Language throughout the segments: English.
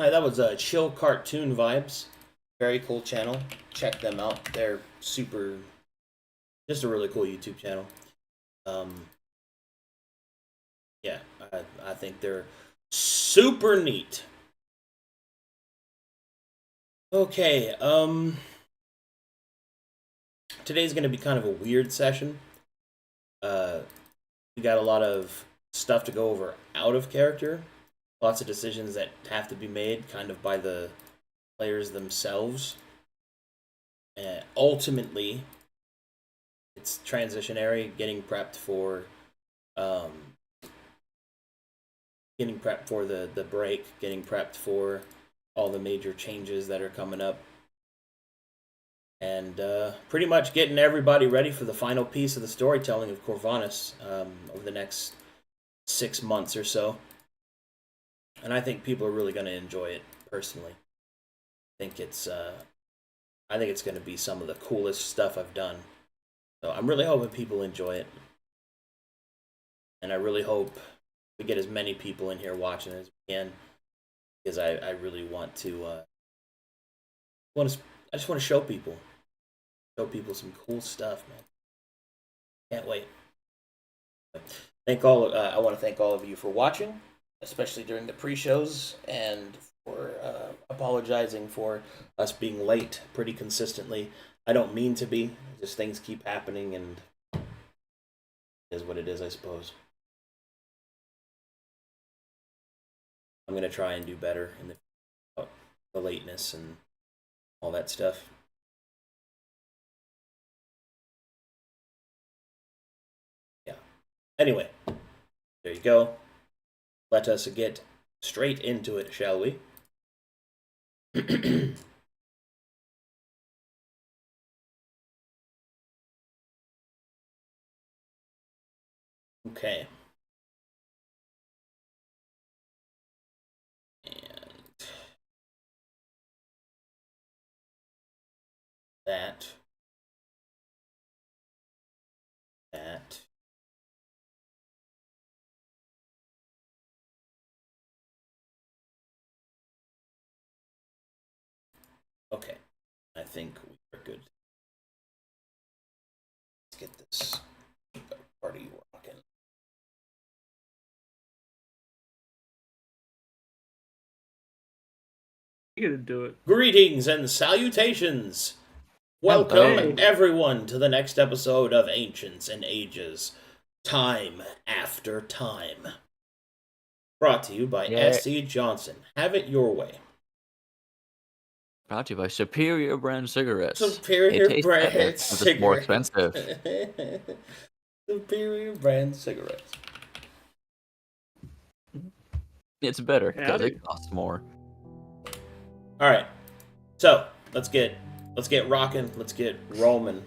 Alright, that was Chill Cartoon Vibes. Very cool channel. Check them out. They're super... Just a really cool YouTube channel. Yeah, I think they're super neat. Okay, today's going to be kind of a weird session. We got a lot of stuff to go over out of character. Lots of decisions that have to be made kind of by the players themselves. And ultimately, it's transitionary, getting prepped for the break, getting prepped for all the major changes that are coming up, and pretty much getting everybody ready for the final piece of the storytelling of Corvinus over the next 6 months or so. And I think people are really going to enjoy it. Personally, I think it's going to be some of the coolest stuff I've done. So I'm really hoping people enjoy it, and I really hope we get as many people in here watching as we can, because I really want to. I just want to show people some cool stuff, man. Can't wait. I want to thank all of you for watching, especially during the pre-shows, and for apologizing for us being late pretty consistently. I don't mean to be. Just things keep happening, and it is what it is, I suppose. I'm going to try and do better in the lateness and all that stuff. Yeah. Anyway, there you go. Let us get straight into it, shall we? Okay. That. Okay, I think we are good. Let's get this party rocking. You gotta do it. Greetings and salutations! Welcome, everyone, to the next episode of Ancients and Ages, Time After Time. Brought to you by S.C. Johnson. Have it your way. Brought to you by Superior Brand Cigarettes. Superior Brand Cigarettes. It's more expensive. Superior Brand Cigarettes. It's better because it costs more. All right, so let's get rocking. Let's get rolling.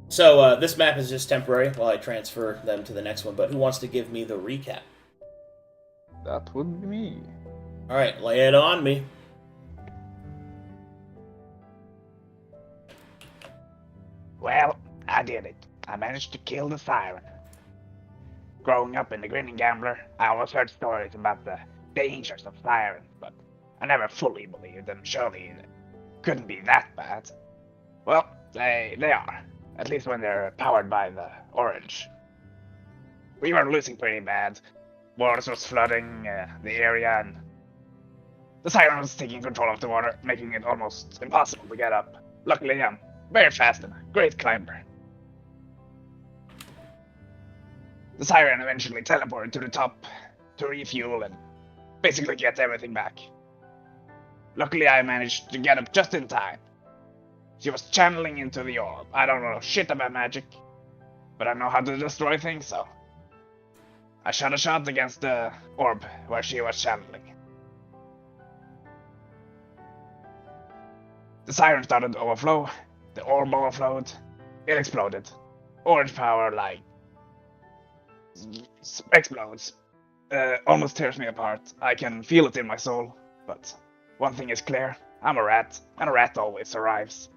So this map is just temporary while I transfer them to the next one. But who wants to give me the recap? That would be me. All right, lay it on me. Well, I did it. I managed to kill the siren. Growing up in the Grinning Gambler, I always heard stories about the dangers of sirens, but I never fully believed them. Surely it couldn't be that bad. Well, they are. At least when they're powered by the orange. We were losing pretty bad. Waters was flooding the area, and the siren was taking control of the water, making it almost impossible to get up. Luckily, I'm very fast and a great climber. The siren eventually teleported to the top to refuel and basically get everything back. Luckily, I managed to get up just in time. She was channeling into the orb. I don't know shit about magic, but I know how to destroy things, so I shot a shot against the orb where she was channeling. The siren started to overflow, the orb overflowed, it exploded. Orange power, like, explodes. Almost tears me apart. I can feel it in my soul, but one thing is clear, I'm a rat, and a rat always survives.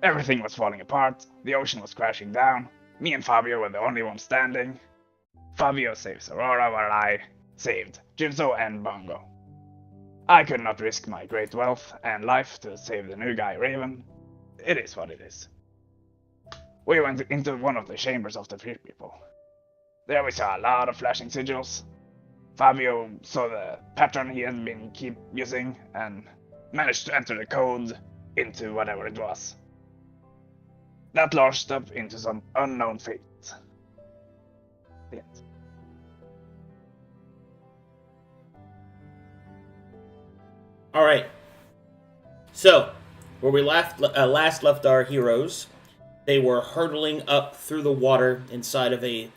Everything was falling apart, the ocean was crashing down, me and Fabio were the only ones standing. Fabio saves Aurora while I saved Jimso and Bongo. I could not risk my great wealth and life to save the new guy Raven. It is what it is. We went into one of the chambers of the Free People. There we saw a lot of flashing sigils. Fabio saw the pattern he had been keep using and managed to enter the code into whatever it was. That launched up into some unknown fate. The end. All right. So, where we last left our heroes, they were hurtling up through the water inside of a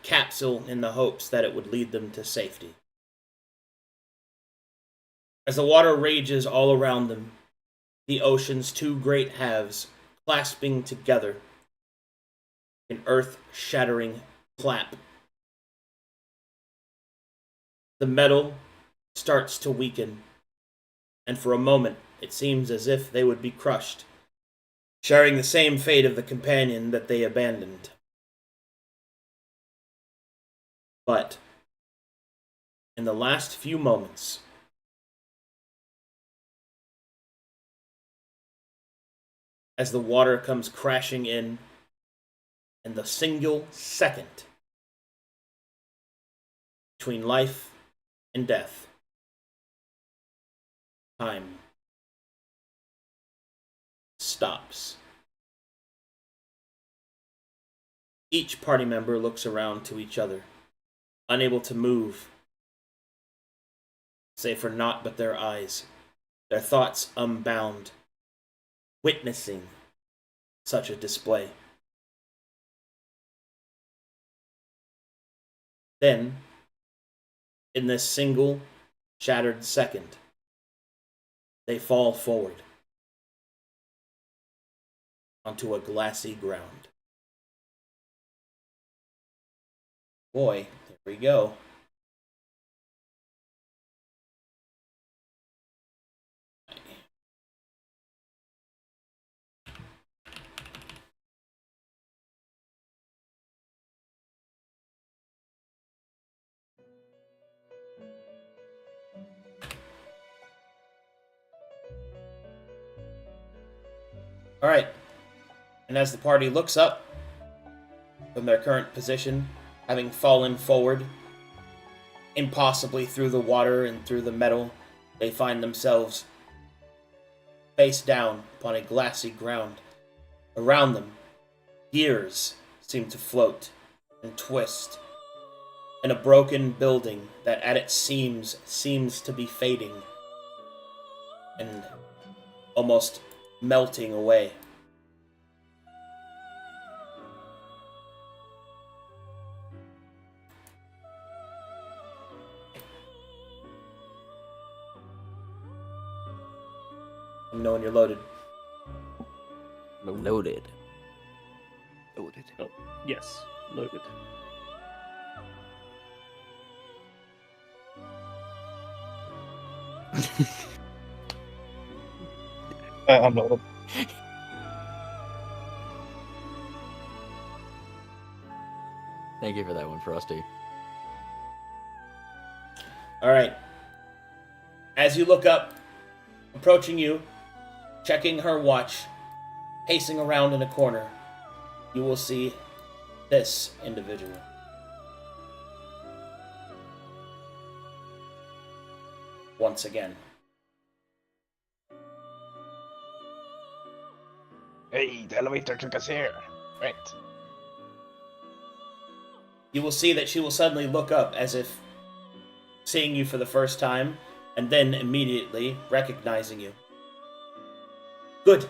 capsule in the hopes that it would lead them to safety. As the water rages all around them, the ocean's two great halves clasping together, an earth-shattering clap. The metal starts to weaken, and for a moment it seems as if they would be crushed, sharing the same fate of the companion that they abandoned. But, in the last few moments, as the water comes crashing in, and the single second between life and death, time stops. Each party member looks around to each other, unable to move, save for naught but their eyes, their thoughts unbound, witnessing such a display. Then, in this single, shattered second, they fall forward onto a glassy ground. Boy, there we go. Alright, and as the party looks up from their current position, having fallen forward, impossibly through the water and through the metal, they find themselves face down upon a glassy ground. Around them, gears seem to float and twist, and a broken building that at its seams seems to be fading and almost melting away. Let me know when you're loaded. Loaded. Loaded. Oh, yes, loaded. I'm not. Thank you for that one, Frosty. Alright. As you look up, approaching you, checking her watch, pacing around in a corner, you will see this individual. Once again. Hey, the elevator took us here. Right. You will see that she will suddenly look up as if seeing you for the first time, and then immediately recognizing you. Good.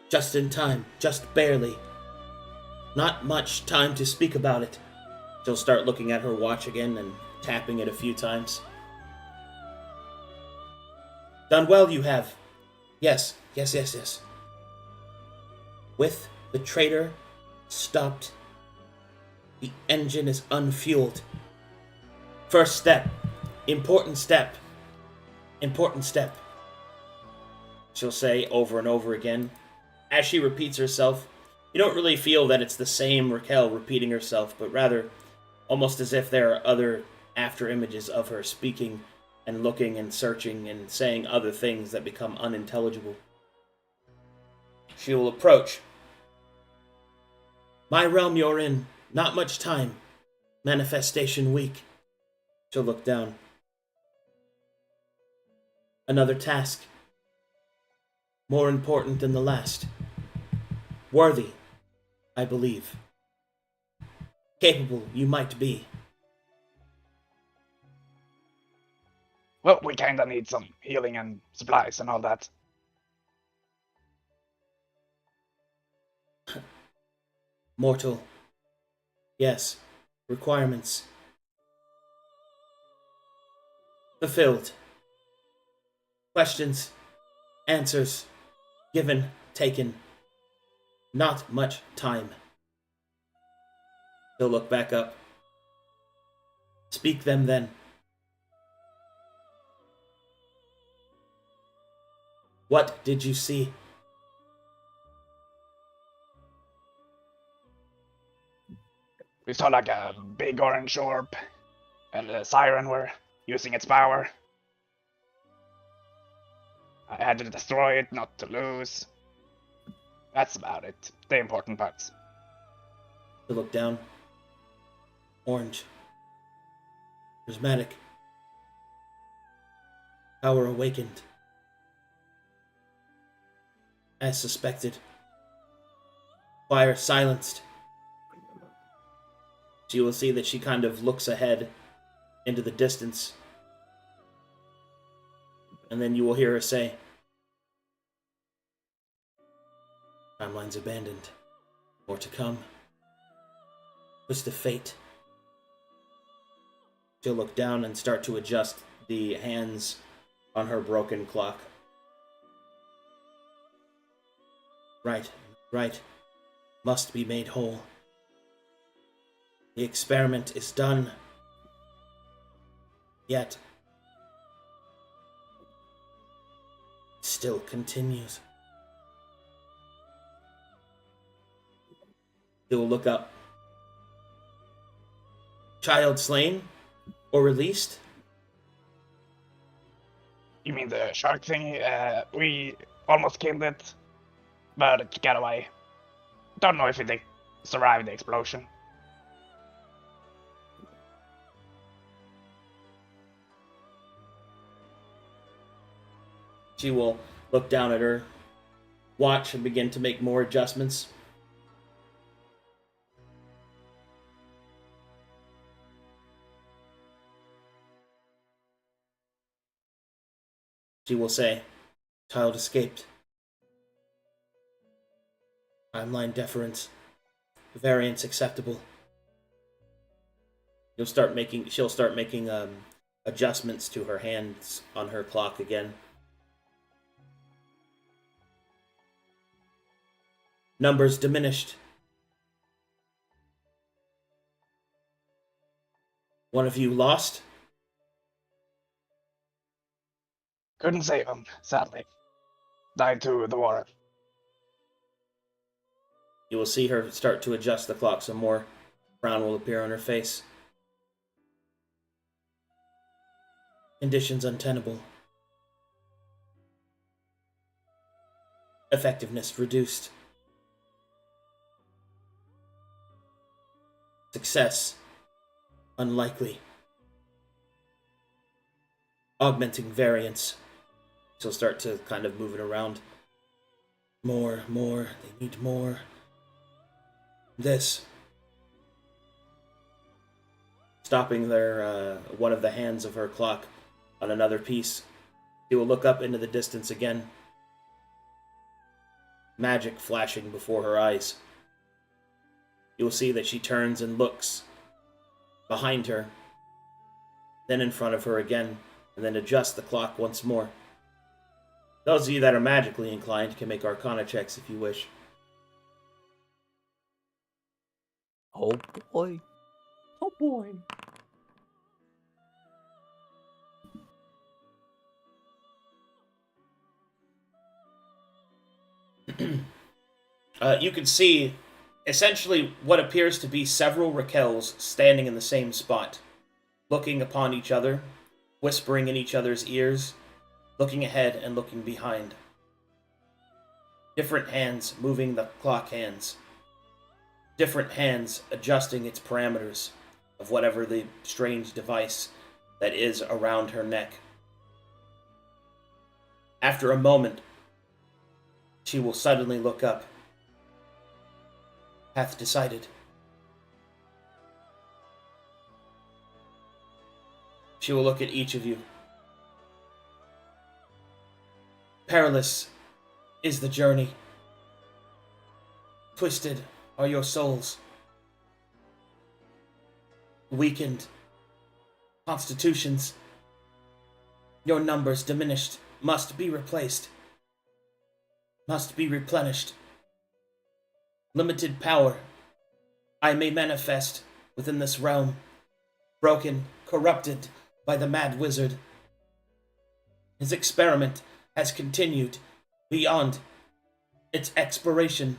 Just in time, just barely. Not much time to speak about it. She'll start looking at her watch again and tapping it a few times. Done well you have. Yes. With the traitor stopped, the engine is unfueled. First step. Important step. She'll say over and over again. As she repeats herself, you don't really feel that it's the same Raquel repeating herself, but rather almost as if there are other after images of her speaking and looking and searching and saying other things that become unintelligible. She will approach. My realm you're in, not much time. Manifestation weak. She'll look down. Another task. More important than the last. Worthy, I believe. Capable you might be. Well, we kinda need some healing and supplies and all that. Mortal. Yes. Requirements. Fulfilled. Questions. Answers. Given. Taken. Not much time. He'll look back up. Speak them then. What did you see? We saw like a big orange orb, and the siren were using its power. I had to destroy it, not to lose. That's about it. The important parts. To look down. Orange. Prismatic. Power awakened. As suspected. Fire silenced. So you will see that she kind of looks ahead into the distance. And then you will hear her say, Timeline's abandoned. More to come. Twist of fate. She'll look down and start to adjust the hands on her broken clock. Right. Must be made whole. The experiment is done. Yet, it still continues. He will look up. Child slain? Or released? You mean the shark thing? We almost killed it, but it got away. Don't know if it survived the explosion. She will look down at her watch and begin to make more adjustments. She will say, Child escaped. Timeline deference. Variance acceptable. She'll start making adjustments to her hands on her clock again. Numbers diminished. One of you lost? Couldn't save him, sadly. Died to the water. You will see her start to adjust the clock some more. Frown will appear on her face. Conditions untenable. Effectiveness reduced. Success unlikely. Augmenting variance. She'll start to kind of move it around. More, they need more. This. Stopping one of the hands of her clock on another piece. She will look up into the distance again. Magic flashing before her eyes. You will see that she turns and looks behind her, then in front of her again, and then adjusts the clock once more. Those of you that are magically inclined can make Arcana checks if you wish. Oh boy. Oh boy. You can see essentially what appears to be several Raquels standing in the same spot, looking upon each other, whispering in each other's ears, looking ahead and looking behind. Different hands moving the clock hands. Different hands adjusting its parameters of whatever the strange device that is around her neck. After a moment, she will suddenly look up. Hath decided. She will look at each of you. Perilous is the journey. Twisted are your souls. Weakened constitutions. Your numbers diminished must be replaced. Must be replenished. Limited power I may manifest within this realm, broken, corrupted by the mad wizard. His experiment has continued beyond its expiration.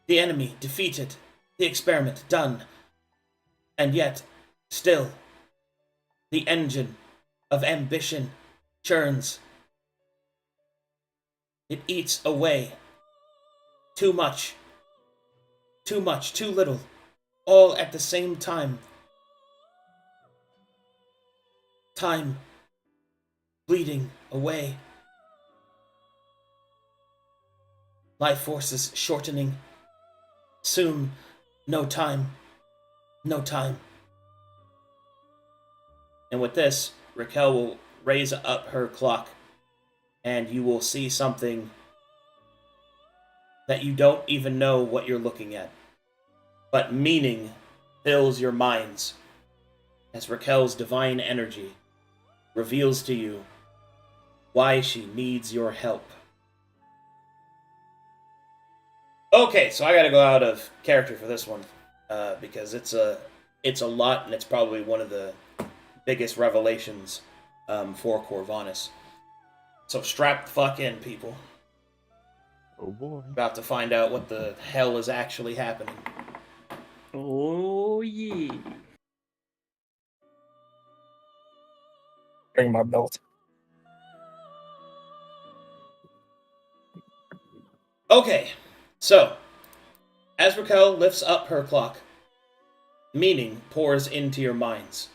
The enemy defeated, the experiment done, and yet, still, the engine of ambition churns. It eats away. Too much, too little, all at the same time. Time bleeding away. Life forces shortening. Soon, no time. No time. And with this, Raquel will raise up her clock, and you will see something that you don't even know what you're looking at. But meaning fills your minds as Raquel's divine energy reveals to you why she needs your help. Okay, so I gotta go out of character for this one, because it's a lot, and it's probably one of the biggest revelations for Corvinus. So strap the fuck in, people. Oh boy. About to find out what the hell is actually happening. Oh, yeah. Bring my belt. Okay, so as Raquel lifts up her clock, meaning pours into your minds.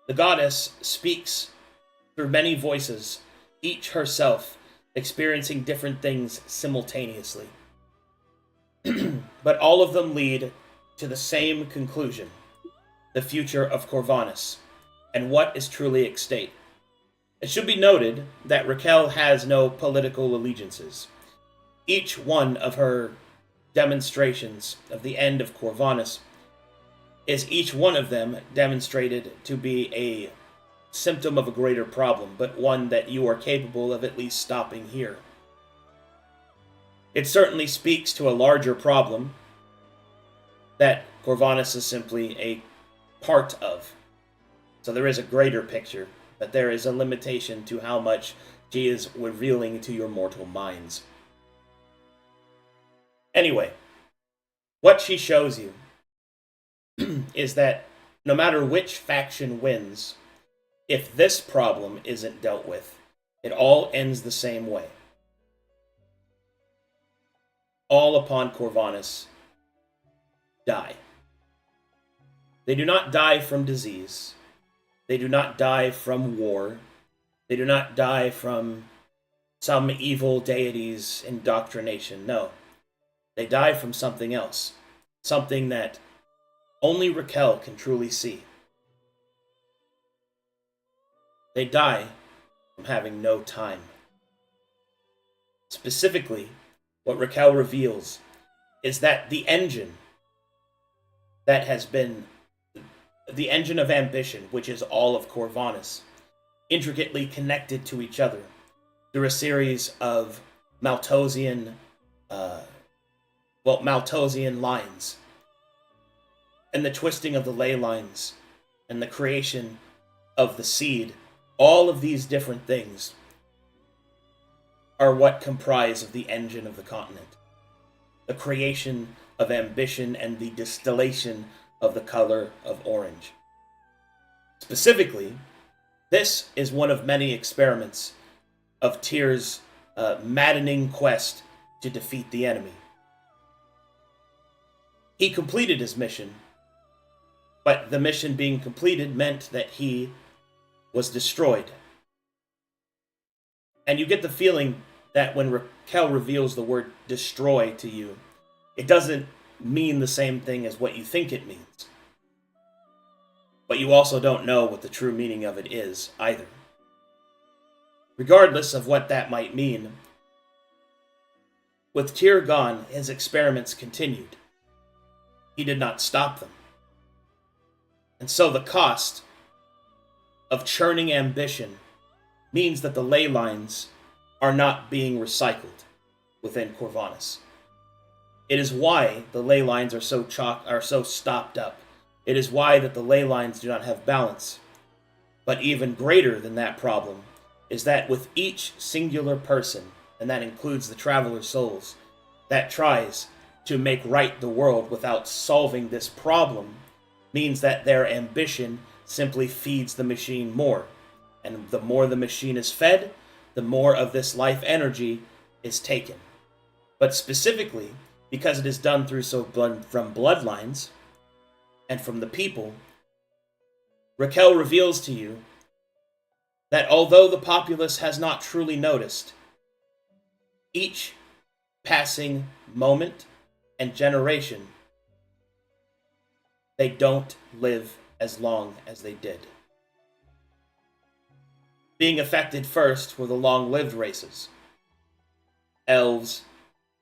The goddess speaks through many voices, each herself experiencing different things simultaneously. But all of them lead to the same conclusion: the future of Corvinus, and what is truly at stake. It should be noted that Raquel has no political allegiances. Each one of her demonstrations of the end of Corvinus is each one of them demonstrated to be a symptom of a greater problem, but one that you are capable of at least stopping here. It certainly speaks to a larger problem that Corvinus is simply a part of. So there is a greater picture, but there is a limitation to how much she is revealing to your mortal minds. Anyway, what she shows you is that no matter which faction wins, if this problem isn't dealt with, it all ends the same way. All upon Corvinus die. They do not die from disease. They do not die from war. They do not die from some evil deity's indoctrination. No. They die from something else. Something that only Raquel can truly see. They die from having no time. Specifically, what Raquel reveals is that the engine that has been the engine of ambition, which is all of Corvinus, intricately connected to each other through a series of Malthusian lines, and the twisting of the ley lines, and the creation of the seed. All of these different things are what comprise of the engine of the continent. the creation of ambition and the distillation of the color of orange. Specifically, this is one of many experiments of Tyr's maddening quest to defeat the enemy. He completed his mission, but the mission being completed meant that he was destroyed. And you get the feeling that when Raquel reveals the word destroy to you, it doesn't mean the same thing as what you think it means. But you also don't know what the true meaning of it is either. Regardless of what that might mean, with Tyr gone, his experiments continued. He did not stop them. And so the cost of churning ambition means that the ley lines are not being recycled within Corvinus. It is why the ley lines are so stopped up. It is why that the ley lines do not have balance. But even greater than that problem is that with each singular person, and that includes the traveler souls, that tries to make right the world without solving this problem, means that their ambition simply feeds the machine more. And the more the machine is fed, the more of this life energy is taken. But specifically, because it is done through from bloodlines and from the people, Raquel reveals to you that although the populace has not truly noticed, each passing moment and generation, they don't live as long as they did. Being affected first were the long-lived races. Elves,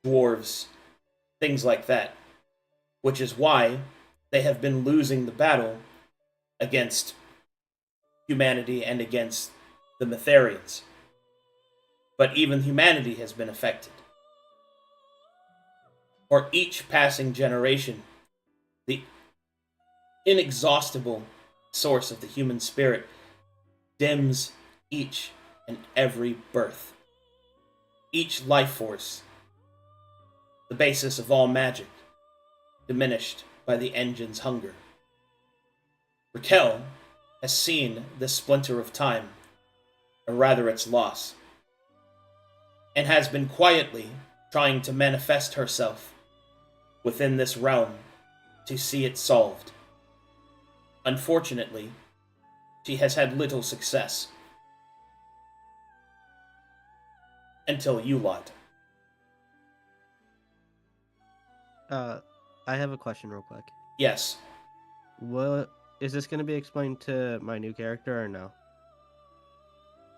dwarves, things like that. Which is why they have been losing the battle against humanity and against the Metherians. But even humanity has been affected. For each passing generation, the inexhaustible source of the human spirit dims each and every birth. Each life force, the basis of all magic, diminished by the engine's hunger. Raquel has seen this splinter of time, or rather its loss, and has been quietly trying to manifest herself within this realm to see it solved. Unfortunately, she has had little success. Until you lot. I have a question real quick. Yes. What is this going to be explained to my new character or no?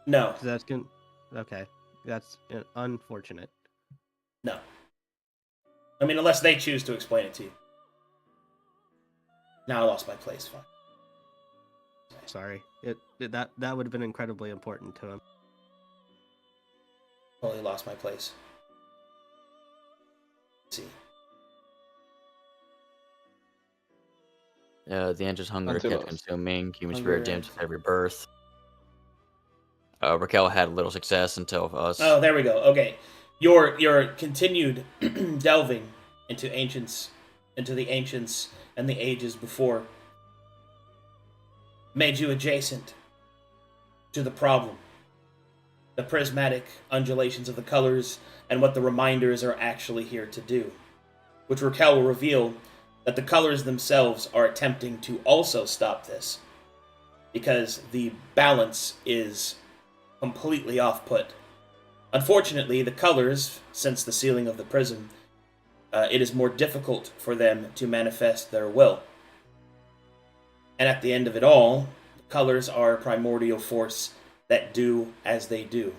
No. 'Cause that's going. Okay, that's unfortunate. No. I mean, unless they choose to explain it to you. Now I lost my place. Fine. Sorry, that would have been incredibly important to him. Totally lost my place. Let's see. The engine's hunger Until kept us. consuming. Human Hunger spirit dimmed with every birth. Raquel had little success until us. Oh, there we go. Okay. Your continued delving into the ancients and the ages before made you adjacent to the problem. The prismatic undulations of the colors and what the reminders are actually here to do. Which Raquel will reveal that the colors themselves are attempting to also stop this. Because the balance is completely off-put. Unfortunately, the colors, since the sealing of the prism, it is more difficult for them to manifest their will. And at the end of it all, the colors are a primordial force that do as they do.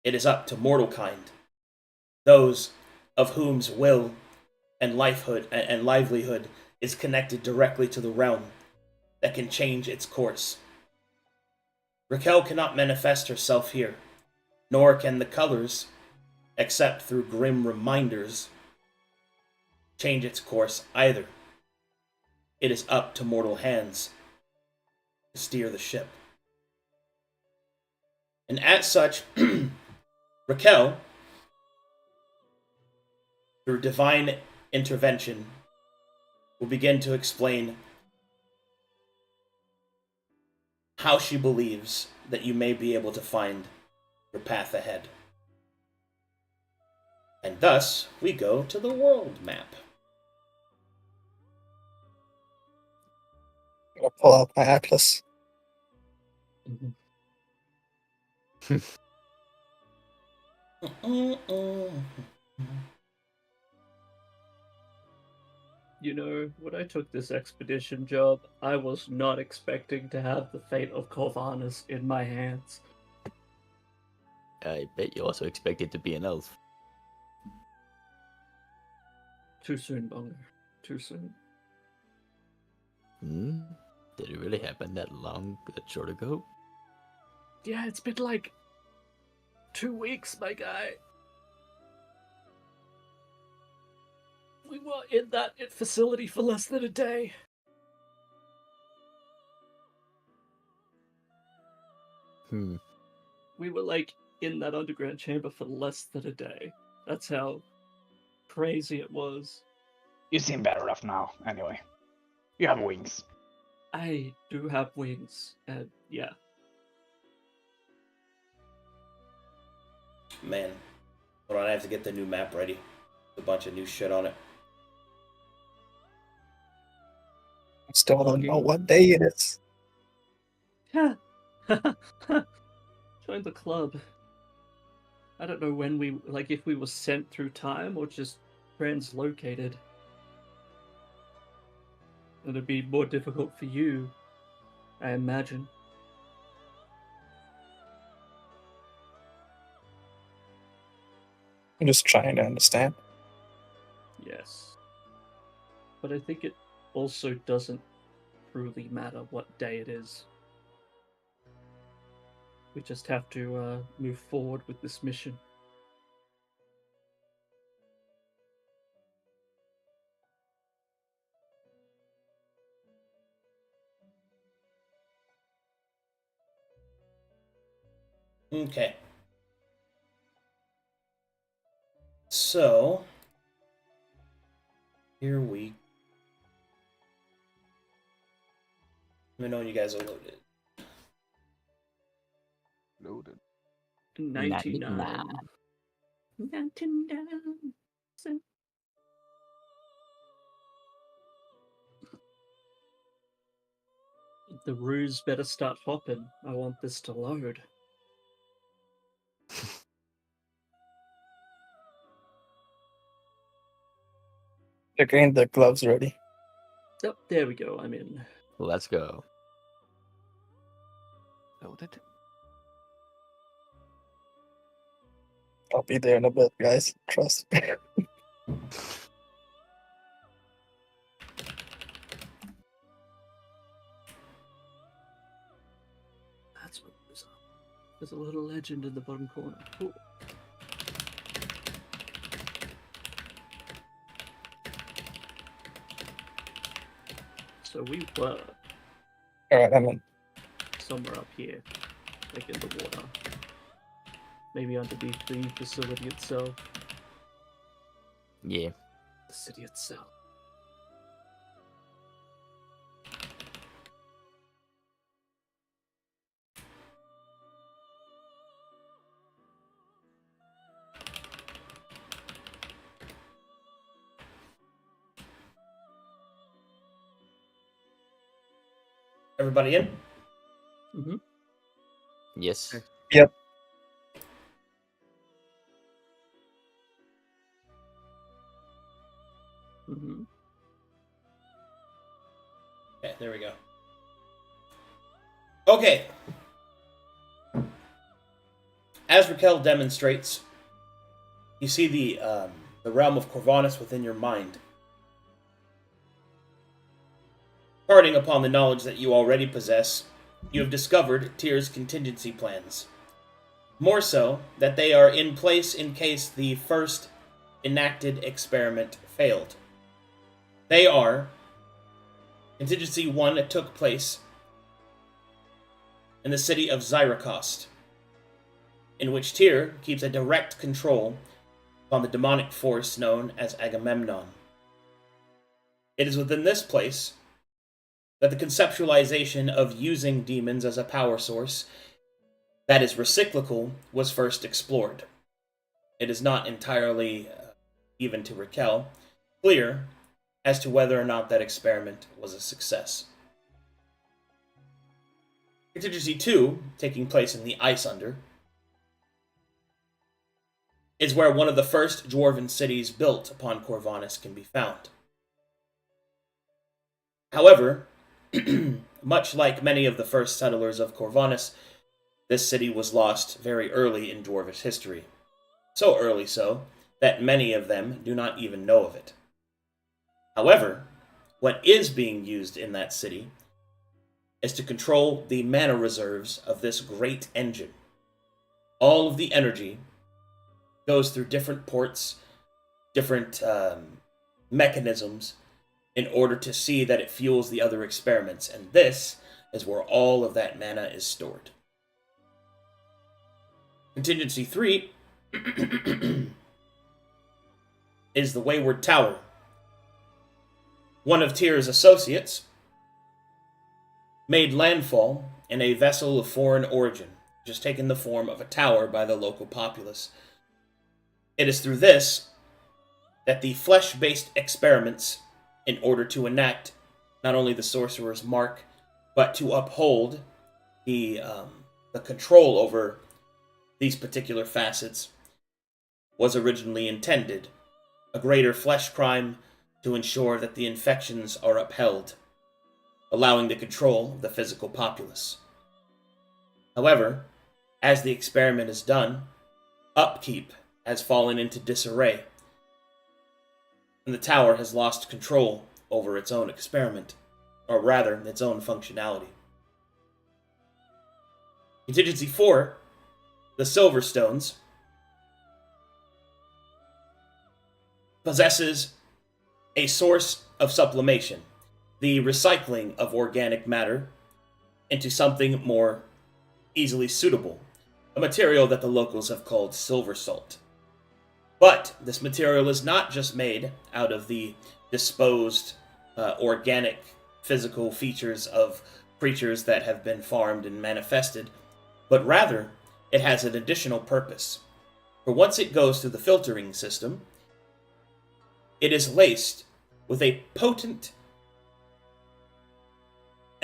It is up to mortal kind, those of whom's will and livelihood is connected directly to the realm that can change its course. Raquel cannot manifest herself here, nor can the colors, except through grim reminders, change its course either. It is up to mortal hands to steer the ship. And as such, Raquel through divine intervention, will begin to explain how she believes that you may be able to find your path ahead. And thus, we go to the world map. I'm gonna pull out my atlas. You know, when I took this expedition job, I was not expecting to have the fate of Corvanus in my hands. I bet you also expected to be an elf. Too soon, Bonger. Too soon. Hmm? Did it really happen that short ago? Yeah, it's been like 2 weeks, my guy. We were in that facility for less than a day. Hmm. We were like in that underground chamber for less than a day. That's how crazy it was. You seem better off now, anyway. You have wings. I do have wings, and yeah. Man, hold on, I have to get the new map ready. A bunch of new shit on it. I still don't know what day it is. Yeah. Join the club. I don't know when we, like, if we were sent through time or just translocated. It'd be more difficult for you, I imagine. I'm just trying to understand. Yes. But I think it also doesn't truly matter what day it is. We just have to move forward with this mission. Okay. So, here we... Let me know when you guys are loaded. Loaded. 99. 99. The ruse better start hopping. I want this to load. They're getting the gloves ready. Oh, there we go. I'm in. Let's go. Loaded. I'll be there in a bit, guys. Trust me. That's what it is. There's a little legend in the bottom corner. Cool. So we were Alright, I'm in. somewhere up here, like in the water. Maybe underneath the facility itself. Yeah. The city itself. Everybody in? Mm-hmm. Yes. Yep. Mm-hmm. Okay, there we go. Okay. As Raquel demonstrates, you see the realm of Corvanus within your mind. Parting upon the knowledge that you already possess, you have discovered Tyr's contingency plans. More so, that they are in place in case the first enacted experiment failed. They are: Contingency 1 took place in the city of Zyrakost, in which Tyr keeps a direct control upon the demonic force known as Agamemnon. It is within this place that the conceptualization of using demons as a power source that is recyclical was first explored. It is not entirely, even to Raquel, clear as to whether or not that experiment was a success. Contingency 2, taking place in the Ice Under, is where one of the first dwarven cities built upon Corvinus can be found. However, much like many of the first settlers of Corvinus, this city was lost very early in dwarvish history. So early so, that many of them do not even know of it. However, what is being used in that city is to control the mana reserves of this great engine. All of the energy goes through different ports, different mechanisms, in order to see that it fuels the other experiments, and this is where all of that mana is stored. Contingency 3 is the Wayward Tower. One of Tyr's associates made landfall in a vessel of foreign origin, which has taken the form of a tower by the local populace. It is through this that the flesh-based experiments, in order to enact not only the Sorcerer's Mark, but to uphold the control over these particular facets, was originally intended. A greater flesh crime to ensure that the infections are upheld, allowing the control of the physical populace. However, as the experiment is done, upkeep has fallen into disarray, and the tower has lost control over its own experiment, or rather, its own functionality. Contingency 4, the Silver Stones, possesses a source of sublimation, the recycling of organic matter into something more easily suitable, a material that the locals have called silver salt. But this material is not just made out of the disposed organic physical features of creatures that have been farmed and manifested, but rather it has an additional purpose. For once it goes through the filtering system, it is laced with a potent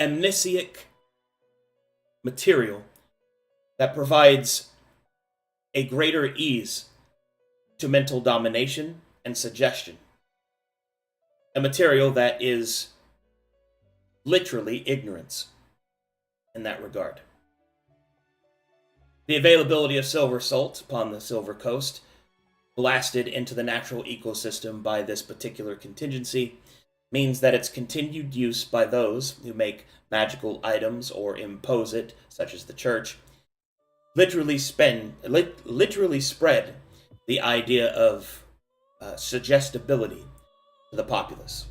amnesiac material that provides a greater ease to mental domination and suggestion. A material that is literally ignorance in that regard. The availability of silver salt upon the Silver Coast, blasted into the natural ecosystem by this particular contingency, means that its continued use by those who make magical items or impose it, such as the church, literally spread the idea of suggestibility to the populace.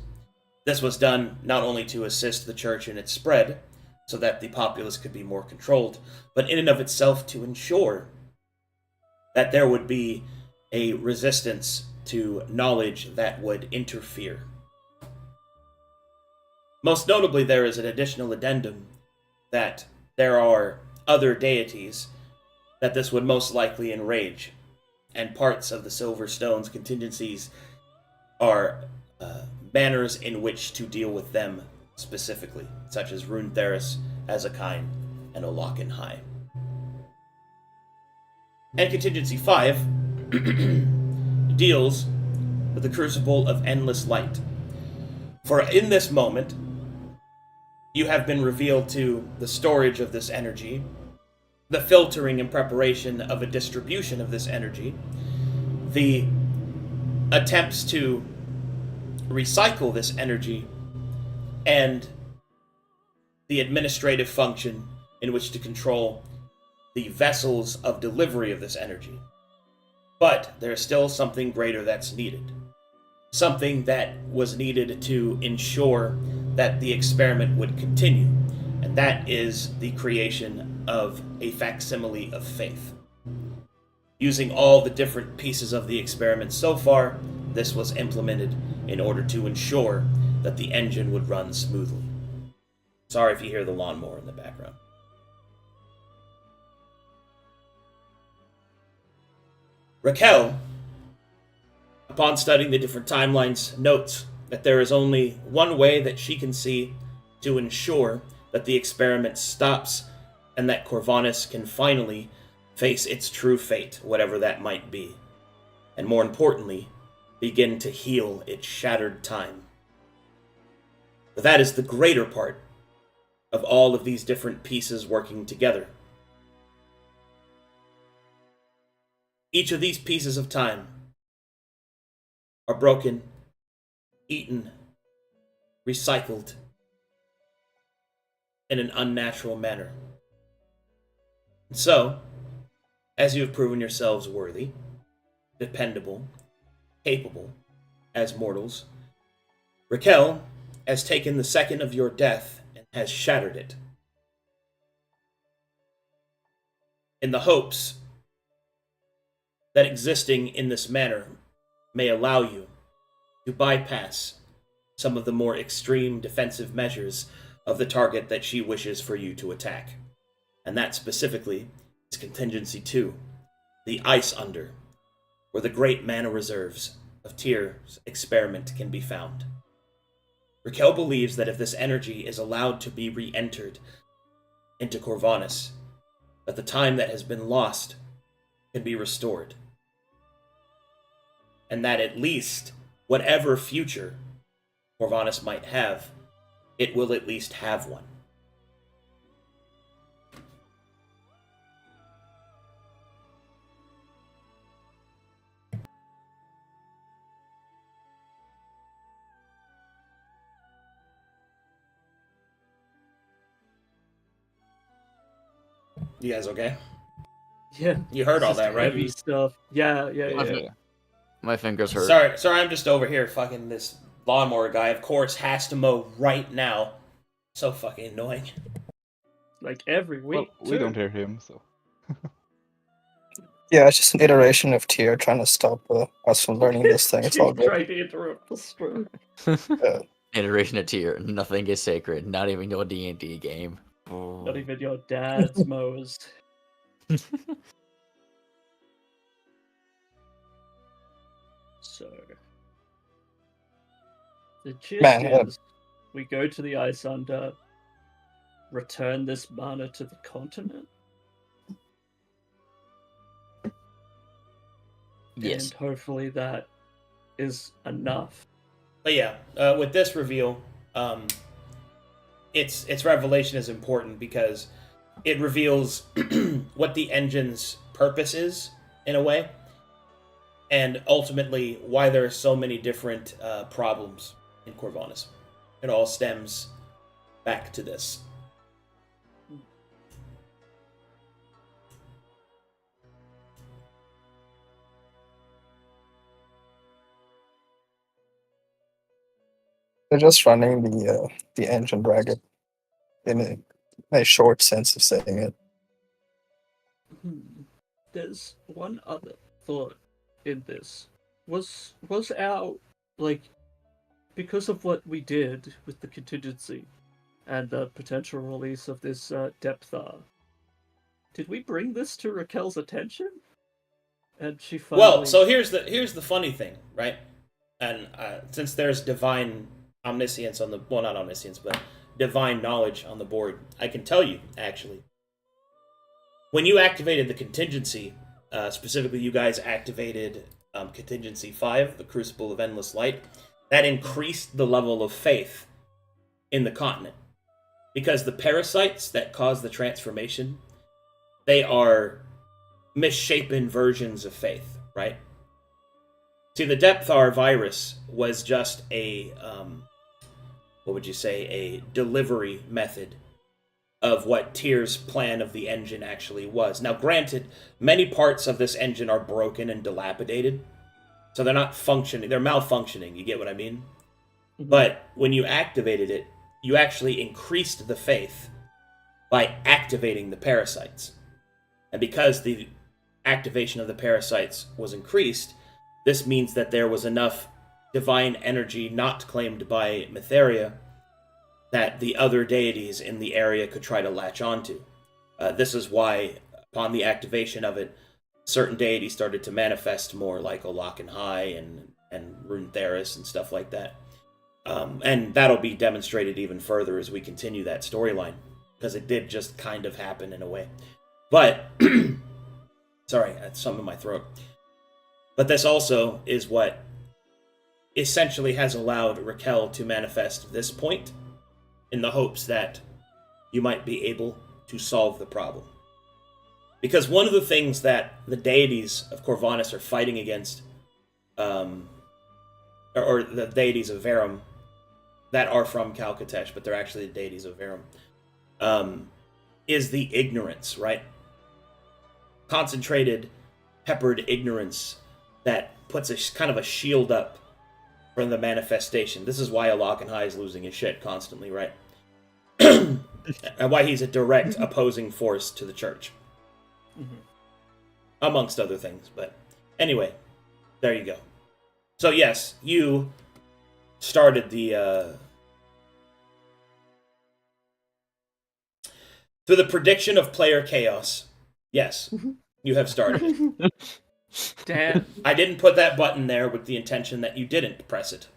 This was done not only to assist the church in its spread, so that the populace could be more controlled, but in and of itself to ensure that there would be a resistance to knowledge that would interfere. Most notably, there is an additional addendum that there are other deities that this would most likely enrage, and parts of the Silver Stone's contingencies are manners in which to deal with them specifically, such as Runetheris, Azakine, and Olakin High. And Contingency 5 deals with the Crucible of Endless Light. For in this moment, you have been revealed to the storage of this energy, the filtering and preparation of a distribution of this energy, the attempts to recycle this energy, and the administrative function in which to control the vessels of delivery of this energy. But there's still something greater that's needed. Something that was needed to ensure that the experiment would continue, and that is the creation of a facsimile of faith. Using all the different pieces of the experiment so far, this was implemented in order to ensure that the engine would run smoothly. Sorry if you hear the lawnmower in the background. Raquel, upon studying the different timelines, notes that there is only one way that she can see to ensure that the experiment stops and that Corvanus can finally face its true fate, whatever that might be, and more importantly, begin to heal its shattered time. But that is the greater part of all of these different pieces working together. Each of these pieces of time are broken, eaten, recycled in an unnatural manner. And so, as you have proven yourselves worthy, dependable, capable as mortals, Raquel has taken the second of your death and has shattered it. In the hopes that existing in this manner may allow you to bypass some of the more extreme defensive measures of the target that she wishes for you to attack. And that specifically is Contingency 2, the Ice Under, where the great mana reserves of Tyr's experiment can be found. Raquel believes that if this energy is allowed to be re-entered into Corvanus, that the time that has been lost can be restored. And that at least, whatever future Corvanus might have, it will at least have one. You guys okay? Yeah. You heard all Just that, right? heavy stuff. Yeah. Yeah. My fingers hurt. Sorry, I'm just over here fucking this lawnmower guy, of course, has to mow right now. So fucking annoying. Like every week. Well, we don't hear him, so. Yeah, it's just an iteration of Tyr trying to stop us from learning this thing. It's all good. Trying to interrupt the stream. Iteration of tier. Nothing is sacred. Not even your D&D game. Not even your dad's mowers. So, the gist Man, is, we go to the Ice Under, return this mana to the continent, Yes. and hopefully that is enough. But yeah, with this reveal, its revelation is important because it reveals what the engine's purpose is, in a way, and ultimately why there are so many different problems in Corvanus. It all stems back to this. They're just running the engine ragged in a short sense of saying it. There's one other thought in this. Was our, like, because of what we did with the contingency and the potential release of this Depthar, did we bring this to Raquel's attention? And she finally... Well, so here's the funny thing, right? And since there's divine omniscience on the, well, not omniscience, but divine knowledge on the board, I can tell you, actually. When you activated the contingency, specifically you guys activated Contingency 5, the Crucible of Endless Light, that increased the level of faith in the continent. Because the parasites that cause the transformation, they are misshapen versions of faith, right? See, the Depthar virus was just a, what would you say, a delivery method of what Tyr's plan of the engine actually was. Now, granted, many parts of this engine are broken and dilapidated, so they're not functioning, they're malfunctioning, you get what I mean? Mhm. But when you activated it, you actually increased the faith by activating the parasites. And because the activation of the parasites was increased, this means that there was enough divine energy not claimed by Mytheria that the other deities in the area could try to latch onto. This is why, upon the activation of it, certain deities started to manifest more, like Olakan High and Rune Theris and stuff like that. And that'll be demonstrated even further as we continue that storyline, because it did just kind of happen in a way. But, sorry, I had something in my throat. But this also is what essentially has allowed Raquel to manifest this point, in the hopes that you might be able to solve the problem. Because one of the things that the deities of Corvinus are fighting against, or the deities of Verum, that are from Calcatesh, but they're actually the deities of Verum, is the ignorance, right? Concentrated, peppered ignorance that puts a kind of a shield up from the manifestation. This is why Olakan High is losing his shit constantly, right? And why he's a direct opposing force to the church. Mm-hmm. Amongst other things, but anyway, there you go. So yes, you started the through the prediction of player chaos. Yes, you have started it. Damn. I didn't put that button there with the intention that you didn't press it.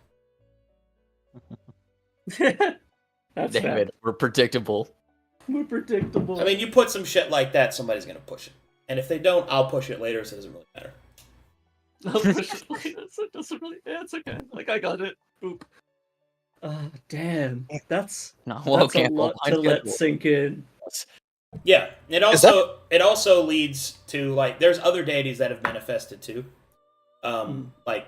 That's Damn bad. it, we're predictable. We're predictable. I mean, you put some shit like that, somebody's gonna push it. And if they don't, I'll push it later, so it doesn't really matter. I'll push it later, so it doesn't really. Yeah, it's okay. Like, I got it. Boop. Damn. That's No, that's a lot to let sink in. Yeah, it also leads to, like, there's other deities that have manifested too. Like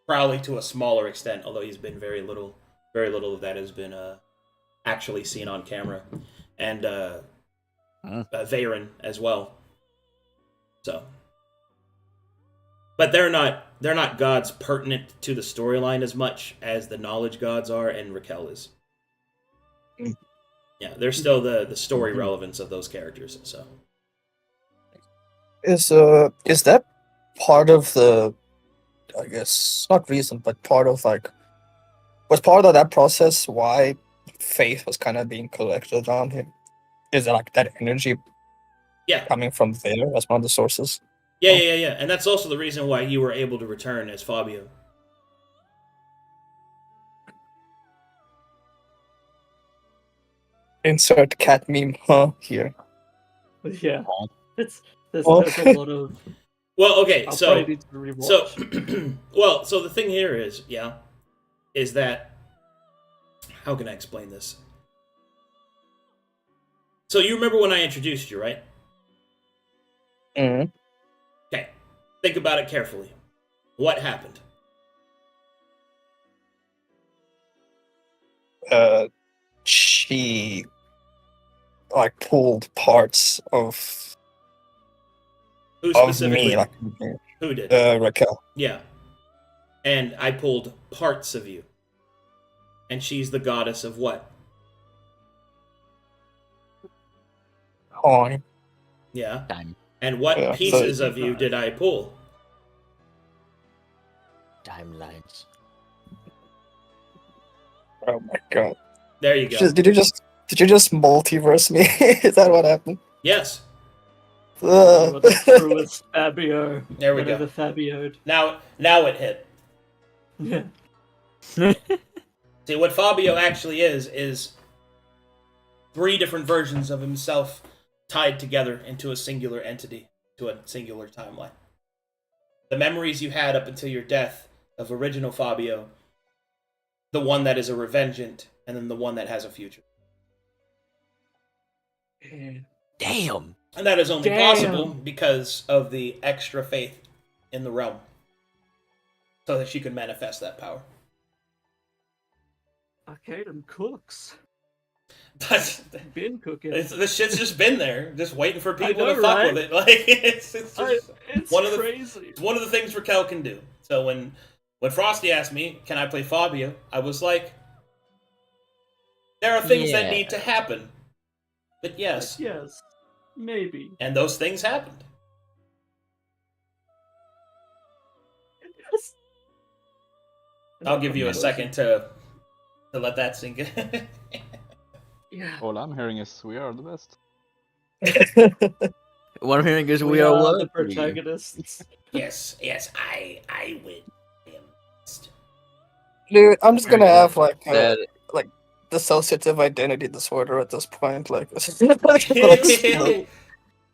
Crowley to a smaller extent, although he's been very little of that has been actually seen on camera. And Veyron as well. So, but they're not gods pertinent to the storyline as much as the knowledge gods are, and Raquel is. Yeah, they're still the story relevance of those characters. So, Is that part of the, I guess not reason, but part of was part of that process why faith was kind of being collected around him? Is it like that energy yeah, coming from there as one of the sources? yeah, and that's also the reason why you were able to return as Fabio. Insert cat meme, here. Yeah. There's a lot of. Well, okay, I'll so probably need to rewatch. so the thing here is that, how can I explain this? So you remember when I introduced you, right? Mm-hmm. Okay, think about it carefully. What happened? She pulled parts of Who me, specifically? Who did? Raquel. Yeah. And I pulled parts of you. And she's the goddess of what? Time. Yeah. Time. And what Yeah, so- pieces of you did I pull? Timelines. Oh my god. There you go. Did you just multiverse me? Is that what happened? Yes. The truest Fabio. There we go. Whatever Fabio'd. Now it hit. Yeah. See, what Fabio actually is 3 different versions of himself tied together into a singular entity, to a singular timeline. The memories you had up until your death of original Fabio, the one that is a revengeant, and then the one that has a future. Damn. And that is only Damn. possible because of the extra faith in the realm. So that she could manifest that power. Arcadum cooks. But Been cooking. this shit's just been there, just waiting for people know, to fuck right? with it. Like it's just It's one of the crazy. it's one of the things Raquel can do. So when Frosty asked me, "Can I play Fabio?" I was like, "There are things that need to happen." But yes, Yes. Maybe. And those things happened. I'll give you a second to let that sink in. Yeah. All I'm hearing is we are the best. What I'm hearing is We we are are what? the protagonists. Yes, I win. I am best. Dude, I'm just gonna have like That dissociative identity disorder at this point. Like,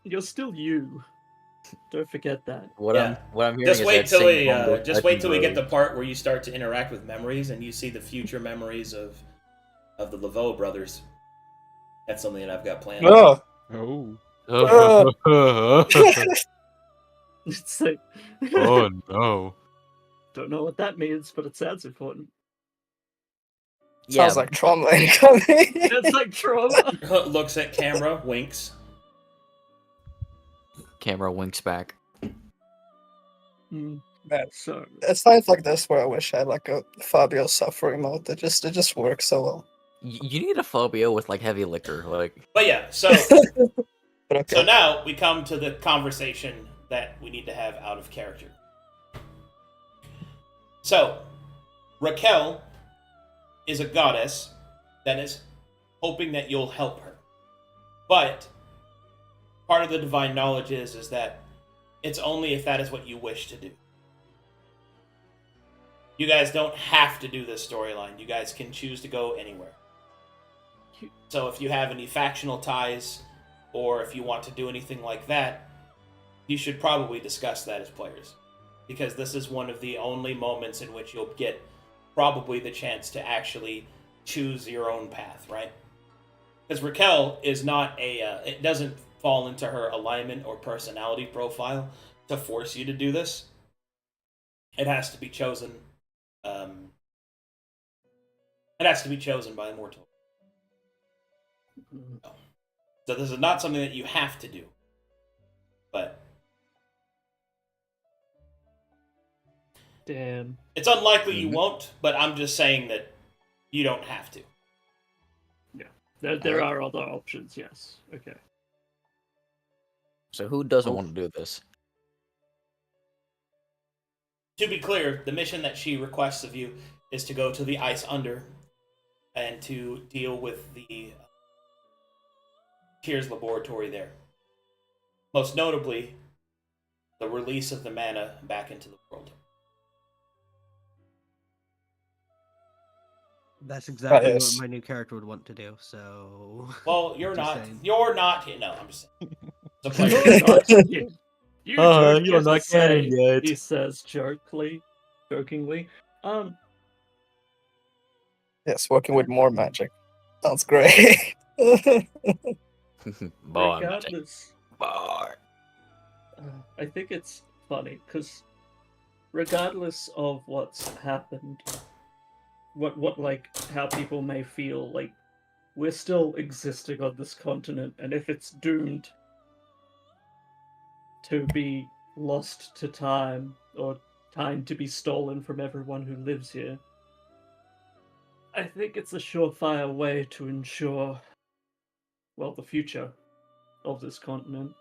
You're still you. Don't forget that. what Yeah. I'm hearing Just is wait that till sing we bongo just type wait till we get bro. the part where you start to interact with memories and you see the future memories of the Laveau brothers. That's something that I've got planned. oh, Oh. It's like, Oh no. don't know what that means, but it sounds important. Yeah, sounds like trauma incoming. It's like trauma. Looks at camera, winks. camera winks back. Mm, Man, so it's times like this where I wish I had like a Fabio suffering mode. It just works so well. You need a phobia with like heavy liquor, like But yeah, so But okay. so now we come to the conversation that we need to have out of character. So, Raquel is a goddess that is hoping that you'll help her. But part of the divine knowledge is that it's only if that is what you wish to do. You guys don't have to do this storyline. You guys can choose to go anywhere. So if you have any factional ties, or if you want to do anything like that, you should probably discuss that as players. Because this is one of the only moments in which you'll get probably the chance to actually choose your own path, right? Because Raquel is not it doesn't fall into her alignment or personality profile to force you to do this. It has to be chosen. It has to be chosen by Immortal. So this is not something that you have to do. But damn. it's unlikely you won't, but I'm just saying that you don't have to. There are other options, yes. Okay. so who doesn't want to do this? To be clear, the mission that she requests of you is to go to the ice under and to deal with the Tears laboratory there. Most notably, the release of the mana back into the world. That's exactly yes. what my new character would want to do. So. Well, you're Just not. saying. You're not. No, I'm just saying. The player. You Oh, don't you're get not to say, canon yet. he says jokingly. Yes, working with more magic sounds great. Bar magic. Regardless, Bar. I think it's funny because regardless of what's happened, what like how people may feel, like we're still existing on this continent, and if it's doomed to be lost to time or time to be stolen from everyone who lives here, I think it's a surefire way to ensure, well, the future of this continent.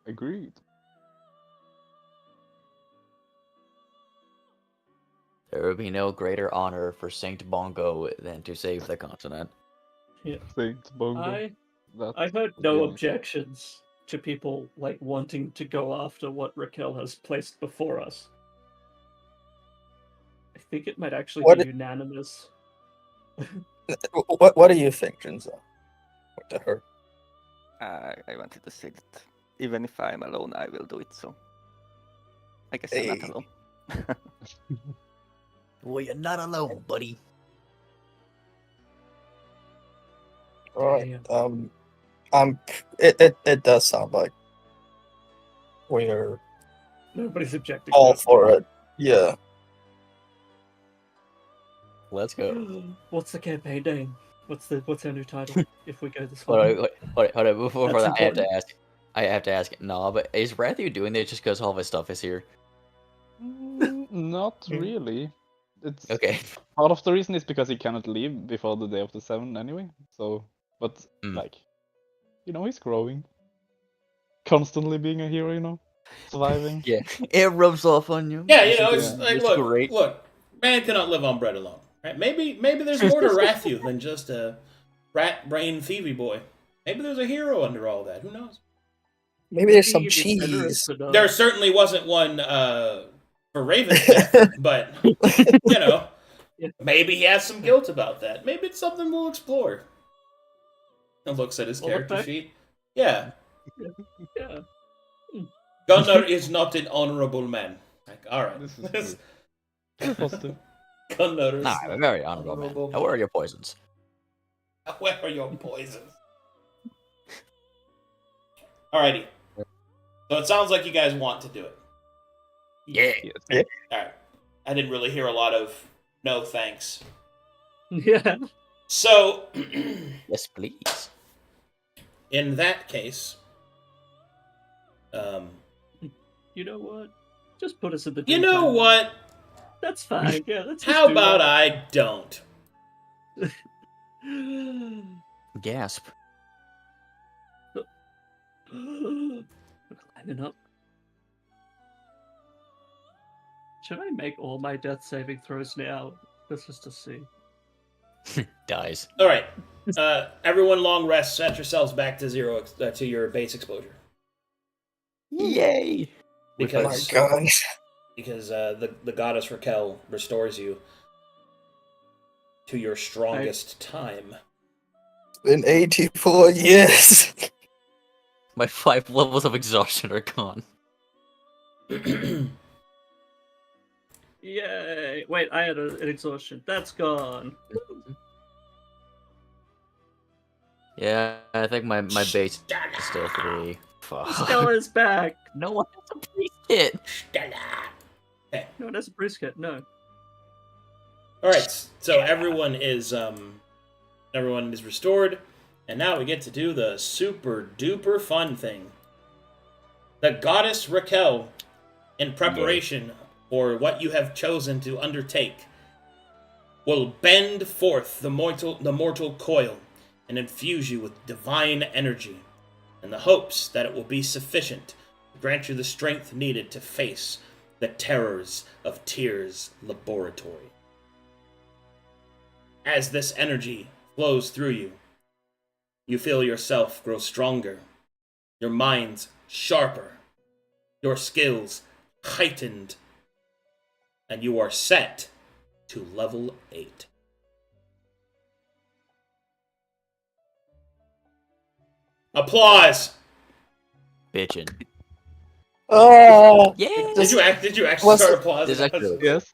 Agreed. There would be no greater honor for Saint Bongo than to save the continent. Saint Bongo. I heard no Really. objections to people like wanting to go after what Raquel has placed before us. I think it might actually What be i- unanimous. what do you think, Jinzo? What the her? I wanted to say that even if I'm alone, I will do it. So I guess I'm Hey. not alone. Well, you're not alone, buddy. Alright. Damn. It does sound like we're Nobody's objecting. all to it. for it. Yeah. Let's go. What's the campaign name? What's our new title? If we go this Hold way. on. Before That's that, important. I have to ask. Nah, but is Rathu doing this just because all of his stuff is here? Not really. It's Okay. part of the reason is because he cannot leave before the day of the 7 anyway. So, but Mm. like, he's growing. Constantly being a hero, surviving. Yeah, it rubs off on you. Yeah, it's like it's great. look, man cannot live on bread alone. Right? Maybe there's more to Rathu than just a rat brain thievy boy. Maybe there's a hero under all that. Who knows? Maybe there's some He can be generous cheese. enough. There certainly wasn't one for Raven's death, but Yeah. maybe he has some guilt about that. Maybe it's something we'll explore. And looks at his Well, character okay. sheet. Yeah, Yeah. Gunnar is not an honorable man. Like, all right, This is positive. Gunnar is Nah, I'm a very honorable man. Now, where are your poisons? Where are your poisons? Alrighty. So it sounds like you guys want to do it. Yeah. Yes. Alright. I didn't really hear a lot of no thanks. Yeah. So, Yes, please. in that case, You know what? Just put us in the. you know daytime. what? That's fine. Yeah. Let's. How about I don't? Gasp. Climbing up. Should I make all my death saving throws now? Let's just to see. Dies. Alright. Everyone long rest. Set yourselves back to zero, to your base exposure. Yay! Oh my Because god. the goddess Raquel restores you to your strongest time. In 84 years. My 5 levels of exhaustion are gone. Yay! Wait, I had an exhaustion. That's gone. Yeah, I think my base is still 3. Fuck. Stella's back. No one has a priest kit. No, that's a brisket. No. Alright, so everyone is restored, and now we get to do the super duper fun thing. The goddess Raquel, in preparation for what you have chosen to undertake, will bend forth the mortal coil and infuse you with divine energy, in the hopes that it will be sufficient to grant you the strength needed to face the terrors of Tyr's laboratory. As this energy flows through you, you feel yourself grow stronger, your minds sharper, your skills heightened, and you are set to level 8. Applause! Bitchin'. Oh, Yeah! Did you actually Was- start applause? There's actually- Yes.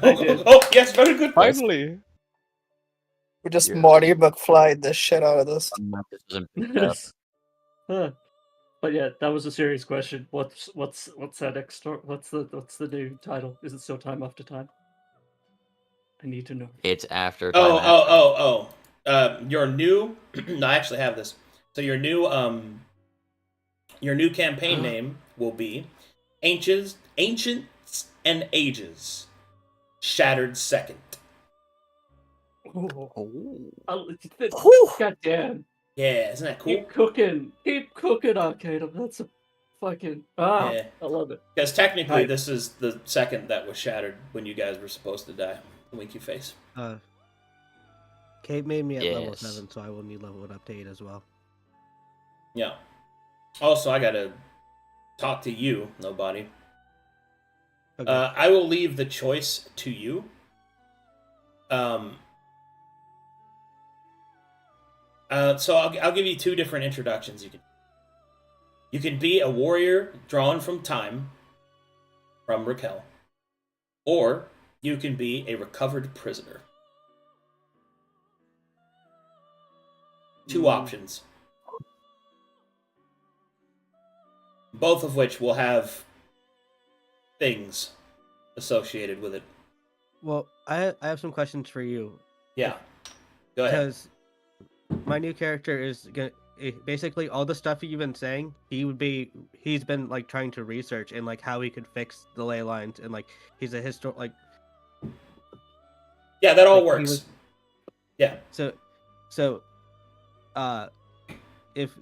Oh, yes, very good. Finally. we just Yeah. Marty McFly the shit out of this. This isn't picked up. Huh. But yeah, that was a serious question. What's that next story? What's the new title? Is it still Time After Time? I need to know. It's after time. Your new no, I actually have this. So your new campaign name will be Ancients and Ages. Shattered Second. God damn. Yeah, isn't that cool? Keep cooking, Arcadum. That's a fucking Yeah. I love it. Because technically, Right. this is the second that was shattered when you guys were supposed to die. Winky face. Kate made me at level Yes. 7, so I will need level up to 8 as well. Yeah. Also, I gotta talk to you, nobody. Okay. I will leave the choice to you. So I'll give you 2 different introductions. You can be a warrior drawn from time, from Raquel, or you can be a recovered prisoner. 2 options. Both of which will have things associated with it. Well, I have some questions for you. Yeah. Go ahead. Because my new character is gonna basically all the stuff you've been saying. He's been like trying to research and like how he could fix the ley lines, and like he's a Yeah, that all like, he works. was- Yeah. so if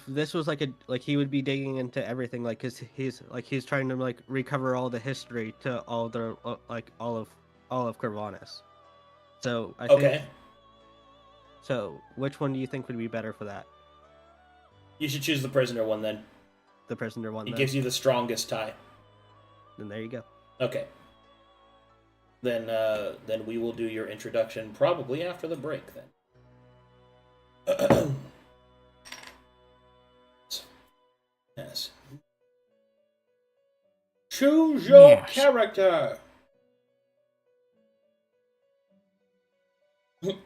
this was like he would be digging into everything, like, cause he's trying to like recover all the history to all the like all of Corvallis. So I think. Okay. So which one do you think would be better for that? You should choose the prisoner one then. The prisoner one. It Then? gives you the strongest tie. Then there you go. Okay. Then we will do your introduction probably after the break then. Yes. Choose your Yes. character.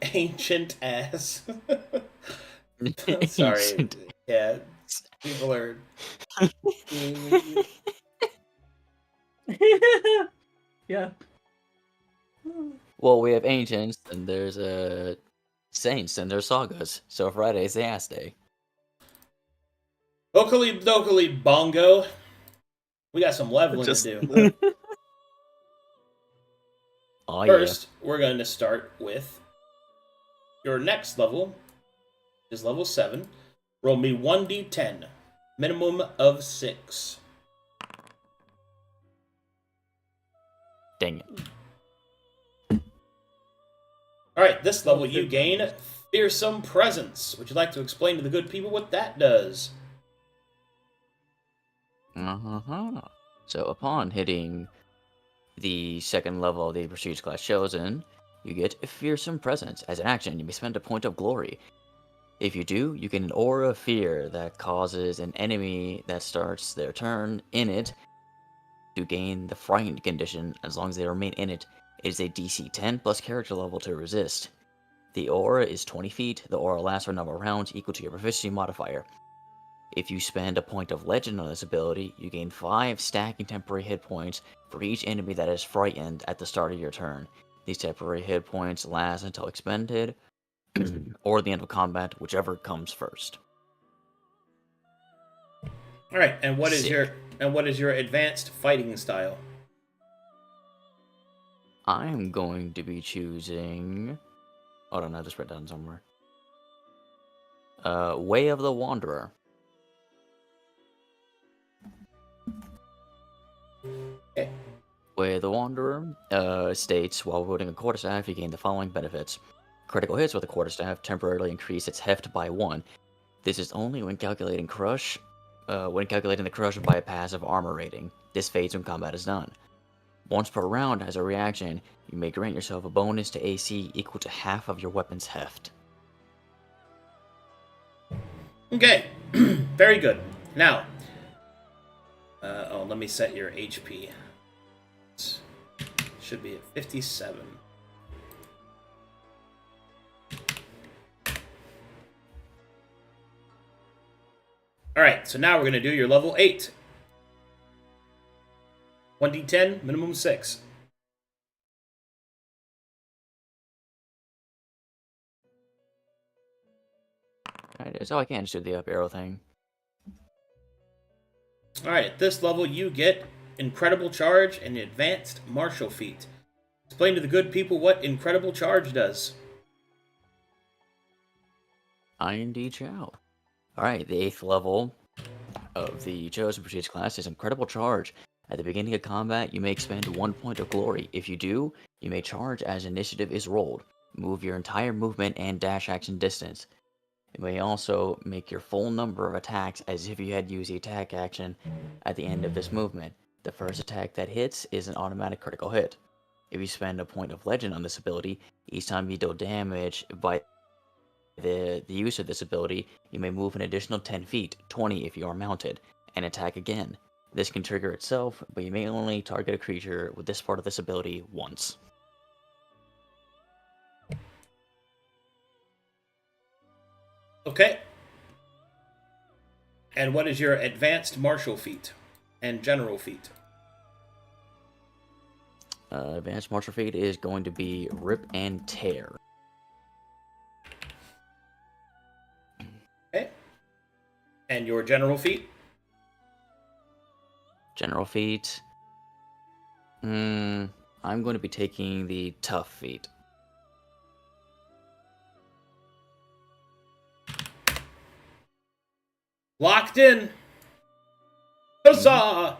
Ancient ass. Sorry. Ancient. Yeah. People are. Yeah. Well, we have ancients, and there's saints, and there's sagas. So Friday's the ass day. Locally bongo. We got some leveling Just- to do. Oh First, we're going to start with your next level, is level 7. Roll me 1d10, minimum of 6. yeah. Dang it. Alright, this level you gain Fearsome Presence. Would you like to explain to the good people what that does? So upon hitting the second level of the prestige class chosen, you get a Fearsome Presence. As an action, you may spend a point of glory. If you do, you get an aura of fear that causes an enemy that starts their turn in it to gain the frightened condition. As long as they remain in it, it is a DC 10 plus character level to resist. The aura is 20 feet. The aura lasts for a number of rounds equal to your proficiency modifier. If you spend a point of legend on this ability, you gain 5 stacking temporary hit points for each enemy that is frightened at the start of your turn. These temporary hit points last until expended, or the end of combat, whichever comes first. Alright, and what is Sick. your advanced fighting style? I'm going to be choosing... Hold on, I just read down somewhere. Way of the Wanderer. Okay. Way of the Wanderer states, while wielding a quarterstaff, you gain the following benefits. Critical hits with a quarterstaff temporarily increase its heft by 1. This is only when calculating the crush by a passive armor rating. This fades when combat is done. Once per round, as a reaction, you may grant yourself a bonus to AC equal to half of your weapon's heft. Okay, very good. Now, let me set your HP. Should be at 57. Alright, so now we're going to do your level 8. 1d10, minimum 6. Alright, so I can just do the up arrow thing. Alright, at this level you get Incredible Charge and Advanced Martial Feat. Explain to the good people what Incredible Charge does. I indeed shall. Alright, the 8th level of the chosen prestige class is Incredible Charge. At the beginning of combat, you may expend 1 point of glory. If you do, you may charge as initiative is rolled. Move your entire movement and dash action distance. You may also make your full number of attacks as if you had used the attack action at the end of this movement. The first attack that hits is an automatic critical hit. If you spend a point of legend on this ability, each time you deal damage by the use of this ability, you may move an additional 10 feet, 20 if you are mounted, and attack again. This can trigger itself, but you may only target a creature with this part of this ability once. Okay. And what is your Advanced Martial Feat and General Feat? Advanced Martial Feat is going to be Rip and Tear. Okay. And your General Feat? General Feat. I'm going to be taking the Tough Feat. Locked in. Huzzah!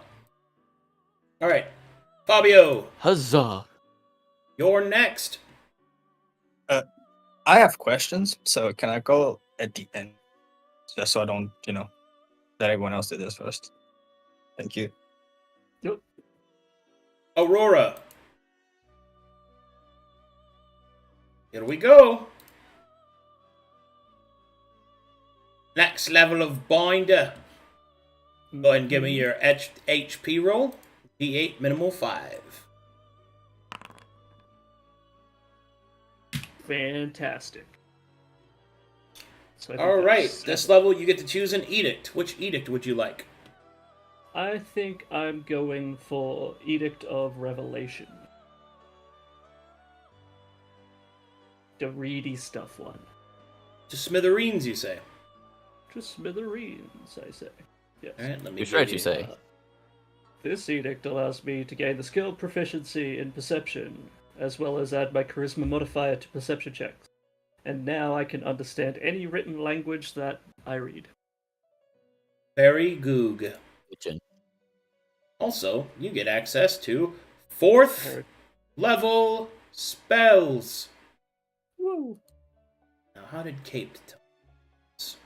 All right, Fabio, Huzzah! you're next. I have questions, so can I go at the end? Just so I don't, let everyone else do this first. Thank you. Yep. Aurora. Here we go. Next level of binder. Go ahead and give me your HP roll. D8 minimal 5. Fantastic. So I think All that's right, 7. this level you get to choose an edict. Which edict would you like? I think I'm going for Edict of Revelation. The reedy stuff one. To smithereens, you say. Just smithereens, I say. Yes. All right, let me. Which right give you say? This edict allows me to gain the skill proficiency in perception, as well as add my charisma modifier to perception checks. And now I can understand any written language that I read. Very goog. Also, you get access to 4th level spells. Woo! Now, how did Cape tell us?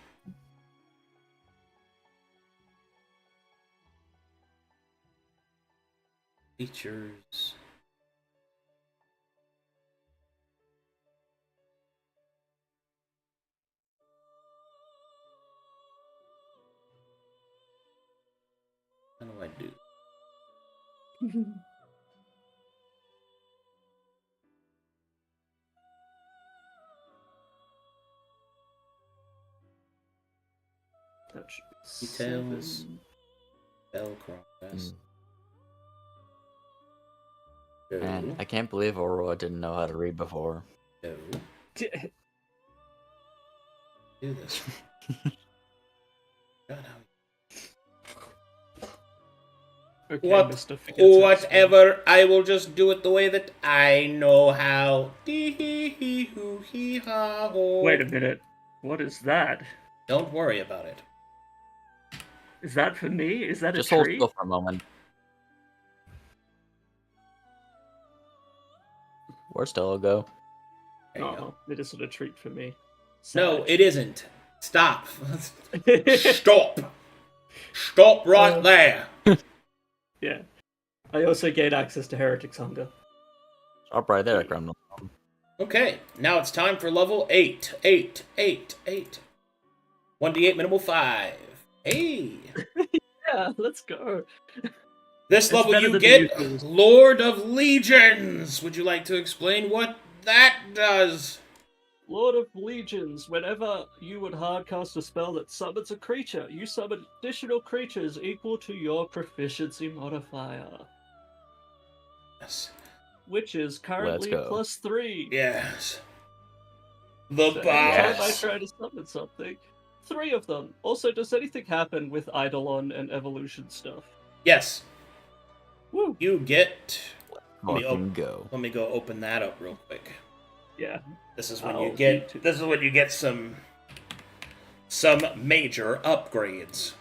Features. How do I do? That should be Details. 7. Spell progress. Man, I can't believe Aurora didn't know how to read before. Go. Do this. God, Okay, what? Mr. Forgets It. Whatever. I will just do it the way that I know how. Dee-hee-hee-hoo-hee-ha-ho. Wait a minute. What is that? Don't worry about it. Is that for me? Is that Just a hold tree? still for a moment. Where'd Stella go? There you go. Oh, it isn't a treat for me. No, Savage. it isn't. Stop. Stop. Stop right there. Yeah. I also gain access to Heretic's Hunger. Up right there, criminal. Okay, now it's time for level 8. 8, 8, 8. 1d8 minimal 5. Hey. Yeah, let's go. This It's level better you than get the usual. Lord of Legions. Would you like to explain what that does? Lord of Legions, whenever you would hardcast a spell that summons a creature, you summon additional creatures equal to your proficiency modifier, Yes. which is currently go. +3. Yes. The So anytime I boss. try to summon something, 3 of them. Also, does anything happen with Eidolon and evolution stuff? Yes. Woo! You get. Fucking go. Let me go open that up real quick. Yeah. This is when I'll you get. need to. This is when you get some major upgrades.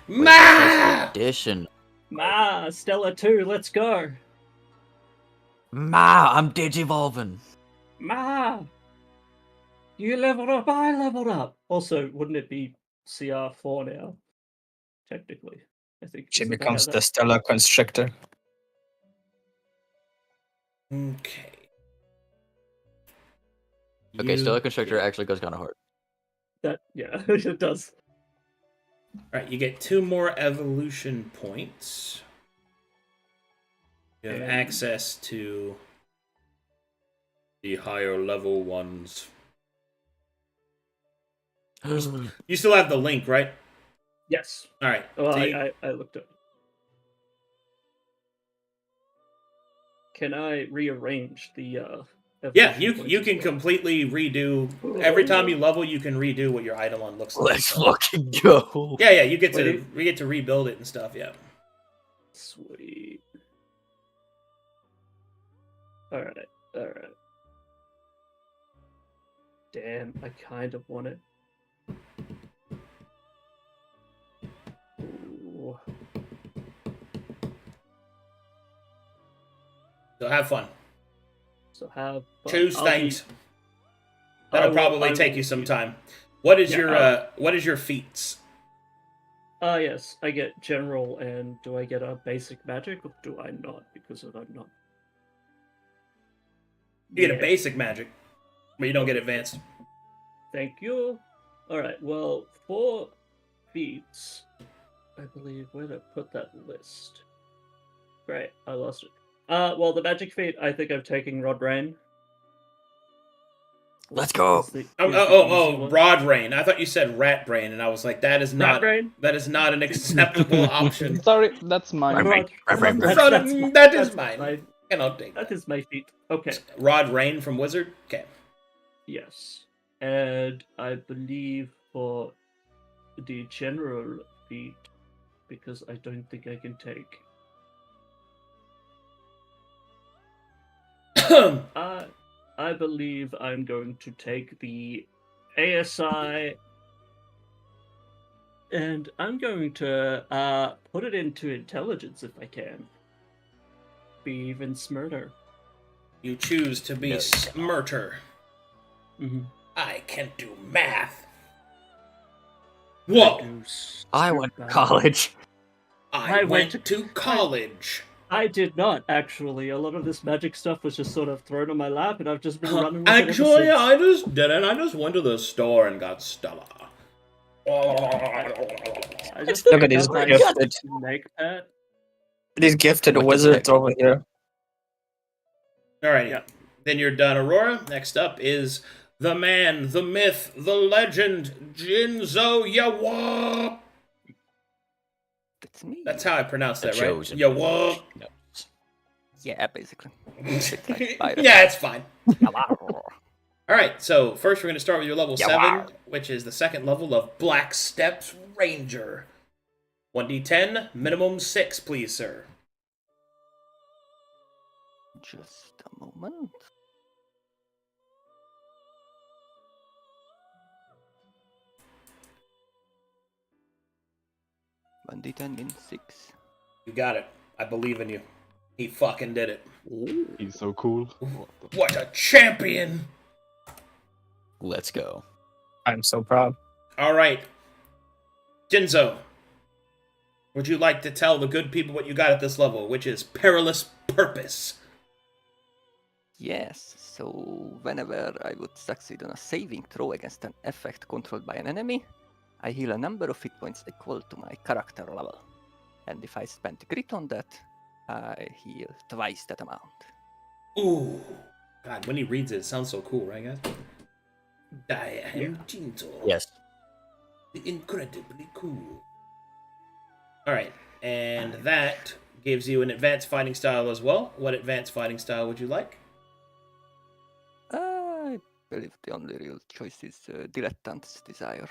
Ma! Addition. Ma, Stella 2, let's go! Ma, I'm digivolving. Ma! You leveled up, I leveled up! Also, wouldn't it be CR4 now? Technically. I think. She isn't that becomes how the Stellar Constrictor. Okay. Okay, You Stellar Constrictor get- actually goes kind of hard. yeah, it does. Alright, you get 2 more evolution points. You have And- access to the higher level ones. You still have the link, right? Yes. Alright. Well, so you- I looked up. Can I rearrange the yeah, evolution you points you as can well? completely redo every time you level. You can redo what your Eidolon looks like. Let's so- fucking go. Yeah, you get to Wait. we get to rebuild it and stuff. Yeah. Sweet. Alright. Damn, I kind of want it. So have fun. So have fun. Choose I'll be- things. I That'll will- probably I take will you some be- time. What is Yeah, your feats? Yes, I get general, and do I get a basic magic, or do I not? Because I'm not. You get a Yeah, basic magic, but you don't get advanced. Thank you. Alright, well, for feats, I believe, where did I put that list? Great, I lost it. Well, the magic feat, I think I'm taking Rod Rain. Let's go. Is the- is Oh, the easy oh, one. Rod Rain. I thought you said Rat Brain, and I was like, that is not Brain? that is not an acceptable option. Sorry, that's mine. Right, right. That is mine. Cannot take That that. is my feat. Okay, Rod Rain from Wizard. Okay. yes. And I believe for the general feat, because I don't think I can take. I believe I'm going to take the ASI, and I'm going to put it into intelligence if I can. Be even smarter. You choose to be No. Smurter. Mm-hmm. I can do math. Whoa! I went to college. I I went went to college. I did not actually. A lot of this magic stuff was just sort of thrown on my lap, and I've just been running with it ever Actually, since. I just didn't. I just went to the store and got Stella. I just Look at picked these up my gifted, snake pet. these gifted What the wizards heck? over here. Alrighty. Yeah. Then you're done, Aurora. Next up is the man, the myth, the legend, Jinzo Yawa. That's me. That's how I pronounce The that, right? chosen Yawa. one. No. Yeah, basically. Bit like pirate. Yeah, it's fine. Yawa. Alright, so first we're going to start with your level Yeah, 7, wow. which is the second level of Black Steps Ranger. 1d10, minimum 6, please, sir. Just a moment. One D10 means 6. You got it. I believe in you. He fucking did it. He's so cool. What a champion! Let's go. I'm so proud. Alright. Jinzo, would you like to tell the good people what you got at this level, which is Perilous Purpose? Yes, so whenever I would succeed on a saving throw against an effect controlled by an enemy, I heal a number of hit points equal to my character level. And if I spend grit on that, I heal twice that amount. Ooh. God, when he reads it sounds so cool, right, guys? I am Jinzo. Yes. The incredibly cool. Alright, and that gives you an advanced fighting style as well. What advanced fighting style would you like? I believe the only real choice is Dilettante's Desire.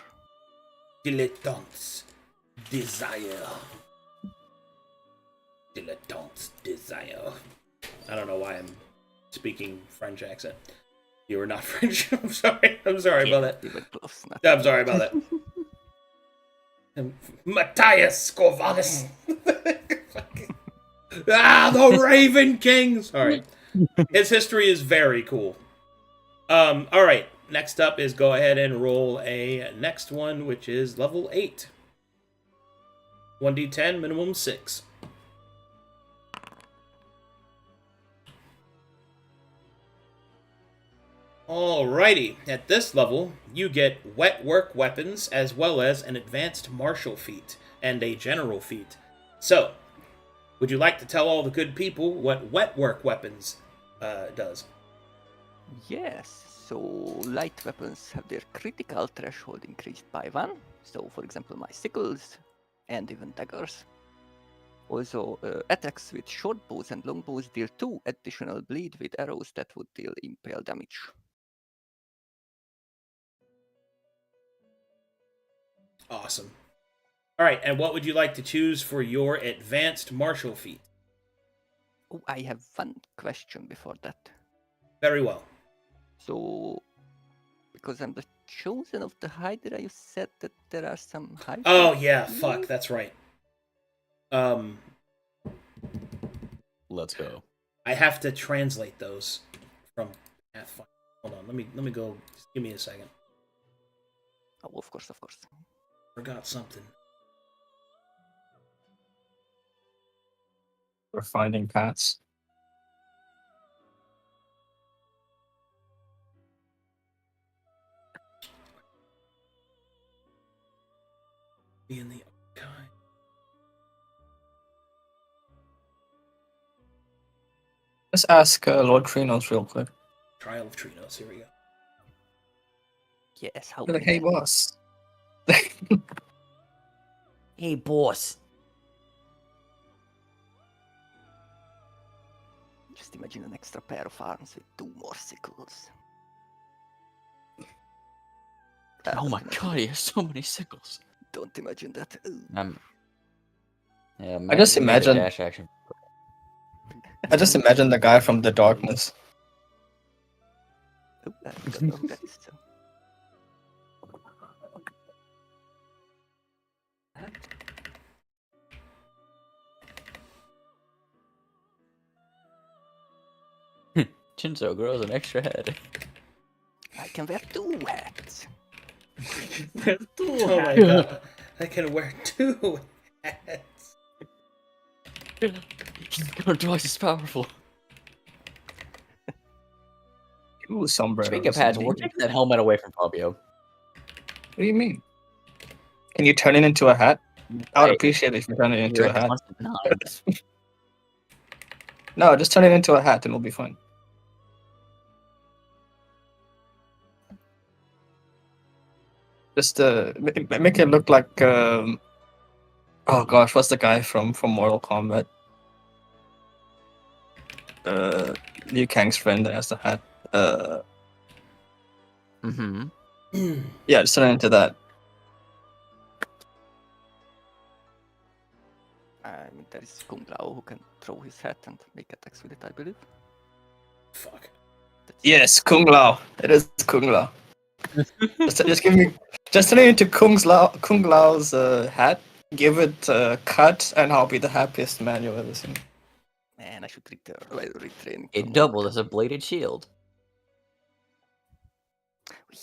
Dilettante's Desire. Dilettante's Desire. I don't know why I'm speaking French accent. You were not French. I'm sorry. I'm sorry about that. Even close enough. I'm sorry about that. Matthias Corvallis. The Raven King. Sorry. His history is very cool. All right. Next up is go ahead and roll a next one, which is level 8. 1d10, minimum 6. Alrighty, at this level, you get wet work weapons as well as an advanced martial feat and a general feat. So, would you like to tell all the good people what wet work weapons does? Yes, so light weapons have their critical threshold increased by 1. So, for example, my sickles and even daggers. Also, attacks with short bows and long bows deal 2 additional bleed with arrows that would deal impale damage. Awesome. Alright, and what would you like to choose for your advanced martial feat? Oh, I have one question before that. Very well. So, because I'm the chosen of the Hydra, you said that there are some Hydra. Oh, yeah, fuck, that's right. Let's go. I have to translate those from Pathfinder. Hold on, let me go. Just give me a second. Oh, of course, of course. Forgot something. We're finding paths. Be in the archive. Let's ask Lord Trinos real quick. Trial of Trinos. Here we go. Yes, how Be like, can hey I- boss. Hey, boss. Just imagine an extra pair of arms with 2 more sickles. Oh my god, he has so many sickles. Don't imagine that. Ooh. Yeah, I just make the imagine- dash action. I just imagine the guy from The Darkness. Ooh, I don't know who that is. So. Chinzo grows an extra head. I can wear 2 hats. Oh my god. I can wear 2 hats. He's twice as powerful. Ooh, sombrero. Speaking of hats, we're taking that helmet away from Fabio. What do you mean? Can you turn it into a hat? I would Right. appreciate it if you turn it into You're a hat. constant 9. No, just turn it into a hat and it'll be fine. Just make it look like oh gosh, what's the guy from Mortal Kombat? Liu Kang's friend that has the hat. Mm-hmm. Yeah, just turn it into that. I mean, there is Kung Lao who can throw his hat and make attacks with it, I believe. Fuck. That's- Yes, Kung Lao. It is Kung Lao. just give me, just turn it into Kung Lao's hat. Give it a cut, and I'll be the happiest man you've ever seen. Man, I should retrain. It from doubled that. as a bladed shield.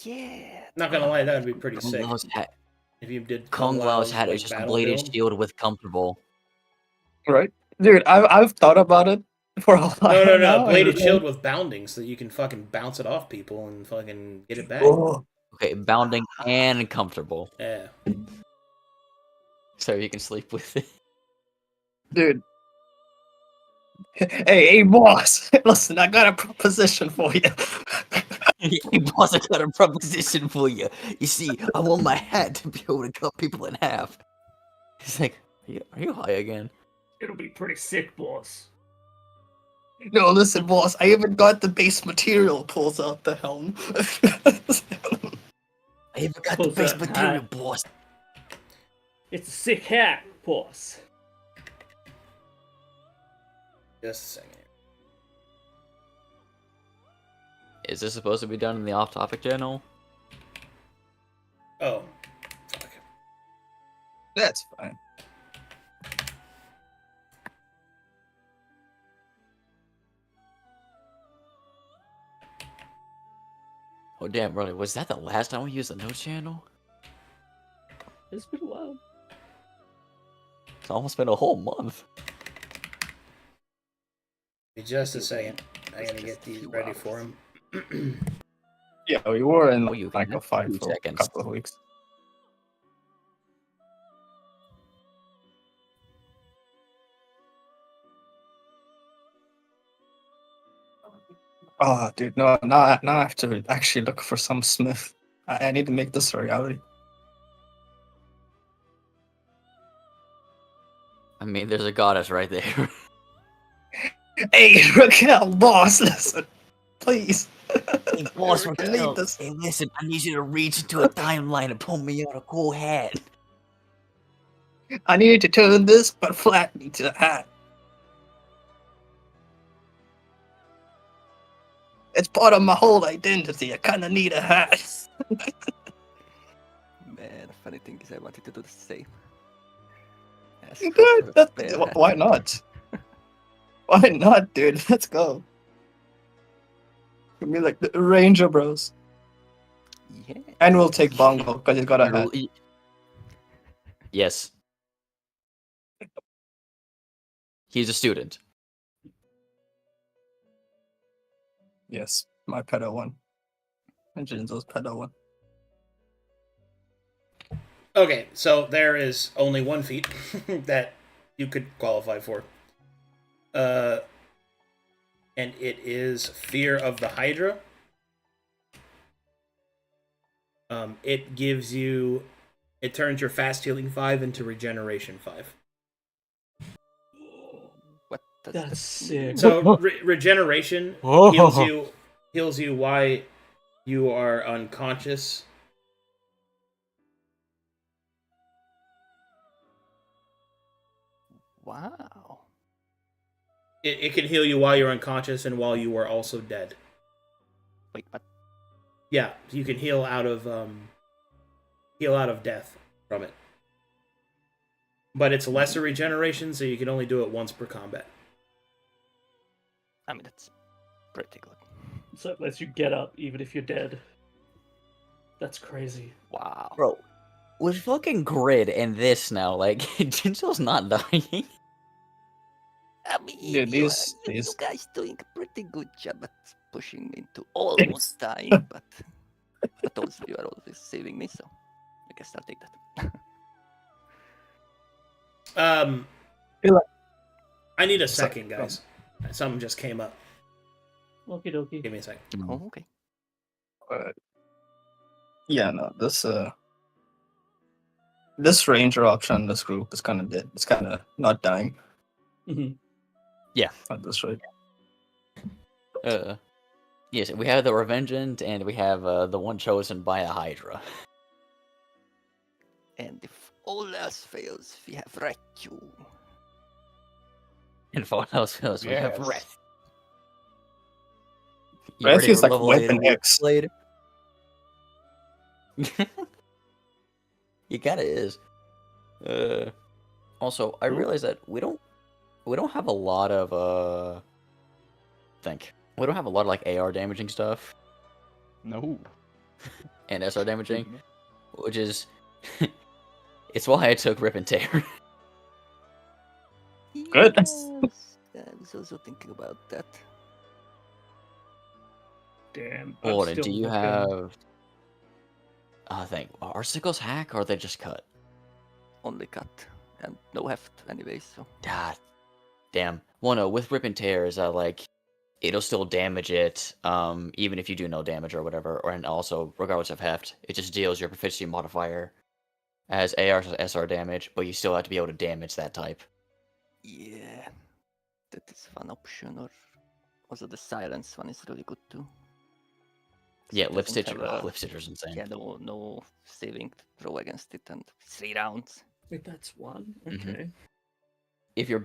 Yeah. Not gonna lie, that would be pretty Kung sick. Lao's hat, If you did Kung Lao's hat like, is just a battle bladed build. shield with comfortable. Right, dude. I've thought about it for a while. No, now, and bladed it's shield with bounding so that you can fucking bounce it off people and fucking get it back. Oh, Okay, bounding and comfortable. Yeah. So you can sleep with it. dude. Hey, boss! Listen, I got a proposition for you. He wasn't got a proposition for you. You see, I want my hat to be able to cut people in half. He's like, are you high again? It'll be pretty sick, boss. No, listen, boss. I even got the base material. Pulls out the helm. I even got the Pulls base that material, hat. boss. It's a sick hat, boss. Just a second. Is this supposed to be done in the off-topic channel? Oh. Fuck. That's fine. Oh damn, really? Was that the last time we used the notes channel? It's been a while. It's almost been a whole month. Just a second. I gotta get these ready for him. Yeah, we were in Oh, you like can a fight 2 for a seconds. couple of weeks. Oh, dude, no, now I have to actually look for some smith. I need to make this a reality. I mean, there's a goddess right there. Hey, Raquel, boss, listen, please. Hey, boss, I Raquel. need this. Hey, listen, I need you to reach into a timeline and pull me out a cool hat. I need to turn this but flat into a hat. It's part of my whole identity. I kind of need a hat. Man, funny thing is I wanted to do the same. Ask You for could. a spare hat. Why not? Why not, dude? Let's go. Give me like the Ranger Bros. Yeah. And we'll take Bongo because he's got a You're- hat. y- Yes. He's a student. Yes, my pedo one. And Jinzo's pedo one. Okay, so there is only one feat that you could qualify for. And it is Fear of the Hydra. It gives you... It turns your fast healing 5 into regeneration 5. What does That's that sick. mean? So regeneration heals you while you are unconscious. Wow. It can heal you while you're unconscious and while you are also dead. Wait, what? Yeah, you can heal out of death from it. But it's lesser regeneration, so you can only do it once per combat. I mean, that's pretty good. So it lets you get up even if you're dead. That's crazy. Wow. Bro, with fucking grid and this now, like, Jinso's not dying. I mean, Dude, you these guys doing a pretty good job at pushing me into almost dying, but also you are always saving me, so I guess I'll take that. Feel like- I need a Sorry, second, go guys. Something just came up. Okie dokie. Give me a second. Oh, okay. yeah, no, this Ranger option in this group is kind of dead. It's kind of not dying hmm at this rate. Yes, we have the Revengeant, and we have the one chosen by a Hydra. And if all else fails, we have Reku. And if all else fails, we have Yes. Wrath. Wrath ready is for like level Weapon 8 X. Blade? He kinda is. Also, I realize that we don't have a lot of we don't have a lot of like AR damaging stuff No. and SR damaging, which is it's why I took Rip and Tear. Good. Yes, I was also thinking about that. Damn. Gordon, still do you looking. have I think are sickles hack or are they just cut? Only cut and no heft anyway, so God damn. Well no, with Rip and Tear is that like it'll still damage it, even if you do no damage or whatever, and also regardless of heft, it just deals your proficiency modifier as AR to SR damage, but you still have to be able to damage that type. yeah, that is one option. Or also the silence one is really good too. 'Cause Yeah, it Lip doesn't Stitcher. have a- Lip Stitcher's insane. Yeah, no saving throw against it, and 3 rounds. Wait, that's one? Mhm. Okay. If you're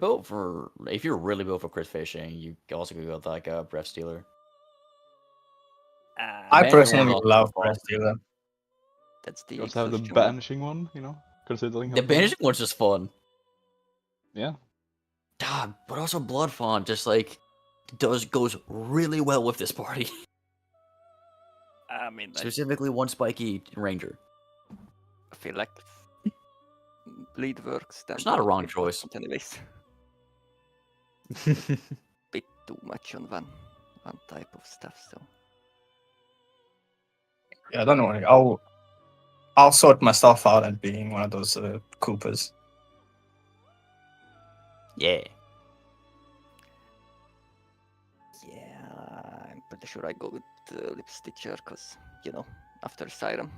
really built for crit fishing, you also could go with like a Breath Stealer. I Banishing personally one's love awesome. Breath Stealer. That's the You also have the exhaustion one. banishing one, considering The how banishing one's just fun. Yeah. God, but also Blood Fawn just like goes really well with this party. I mean, Specifically one spiky ranger. I feel like bleed works. It's not a wrong choice. Anyways, bit too much on one type of stuff. So Yeah, don't worry. I'll sort myself out at being one of those Koopas. Yeah. yeah, I'm pretty sure I go with Lip Stitcher because after Siren.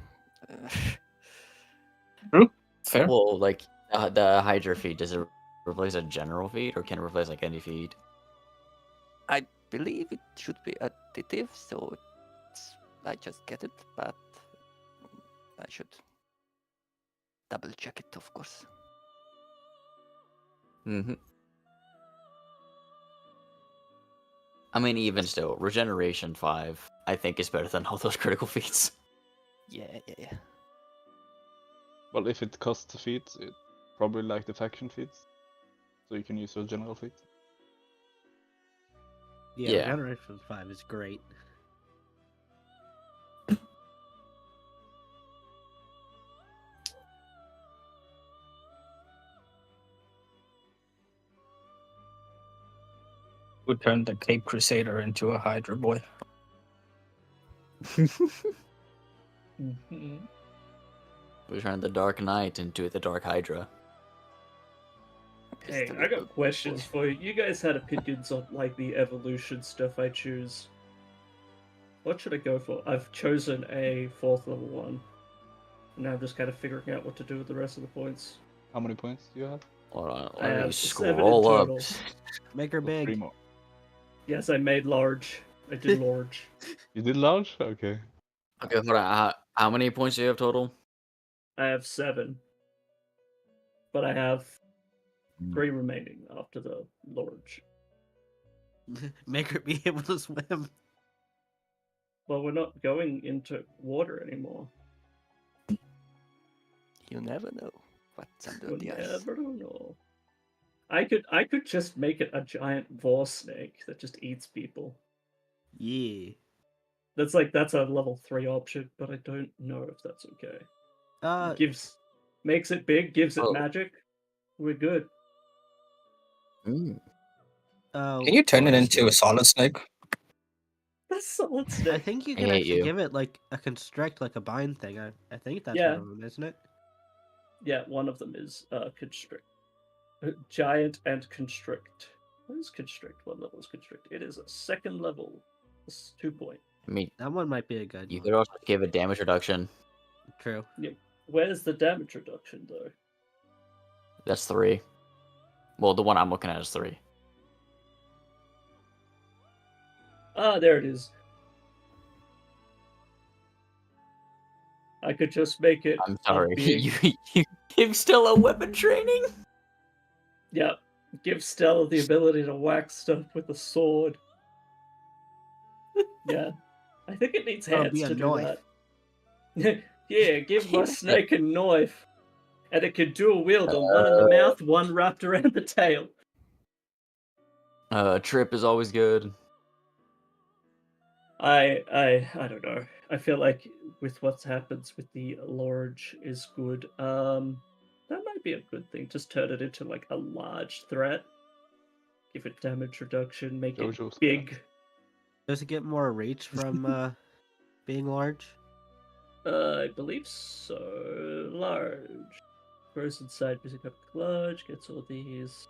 Fair. Well, like the Hydra feat, does it replace a general feat or can it replace like any feat? I believe it should be additive, so I just get it, but I should double check it, of course. Mm-hmm. I mean, even still, Regeneration 5, I think, is better than all those critical feats. Yeah. Well, if it costs a feat, it probably like the faction feats. So you can use your general feat. Yeah. Generation 5 is great. Who turned the Cape Crusader into a Hydra boy? Mhm. We turned the Dark Knight into the Dark Hydra. Hey, Still I a got good questions boy. for you. You guys had opinions on like the evolution stuff I choose. What should I go for? I've chosen a 4th level one. And now I'm just kind of figuring out what to do with the rest of the points. How many points do you have? Hold on, I let me have 7 in scroll up. total. Make her Oh, 3 big. more. Yes, I made large. I did large. You did large? Okay. Okay, hold on. How many points do you have total? I have 7. But I have 3 remaining after the large. Make her be able to swim. Well, we're not going into water anymore. You never know what's under We'll the ice. never know. I could just make it a giant vor snake that just eats people. Yeah. That's a level 3 option, but I don't know if that's okay. Makes it big, gives it Oh. magic. We're good. Mm. Can you turn it into a solid snake? That's solid I snake. think you I can hate actually you. give it like a constrict, like a bind thing. I think that's Yeah. one of them, isn't it? Yeah, one of them is constrict. Giant and constrict. What is constrict? What level is constrict? It is a 2nd level. It's 2 point. I mean, That one might be a good you one. could also give it damage reduction. True. Where's the damage reduction though? That's 3. Well, the one I'm looking at is 3. Ah, there it is. I could just make it. I'm a sorry. big- You give Stella weapon training? Yeah, give Stella the ability to whack stuff with a sword. Yeah, I think it needs Oh, hands be a to do knife. that. Yeah, give my snake a knife, and it can dual wield them, one in the mouth, one wrapped around the tail. Trip is always good. I don't know. I feel like with what happens with the large is good. That might be a good thing. Just turn it into like a large threat. Give it damage reduction. Make it Jojo's big. Does it get more reach from being large? I believe so. Large. Grows inside music up large. Gets all these.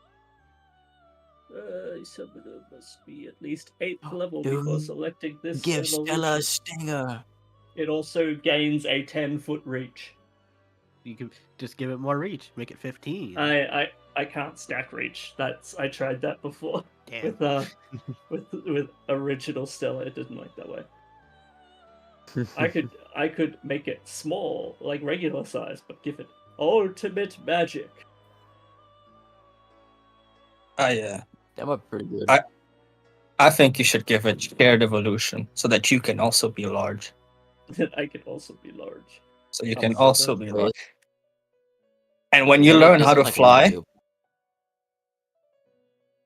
Some of them must be at least 8th level before Dude, selecting this Give Stella evolution. a stinger. It also gains a 10-foot reach. You can just give it more reach. Make it 15. I can't stack reach. I tried that before. Damn. With original Stella, it didn't work that way. I could make it small, like regular size, but give it ultimate magic. Yeah. That might be pretty good. I think you should give it shared evolution so that you can also be large. I can also be large. So you Oh, can so also the- be Wait, large. And when you Isn't learn how to like 1 fly, 2?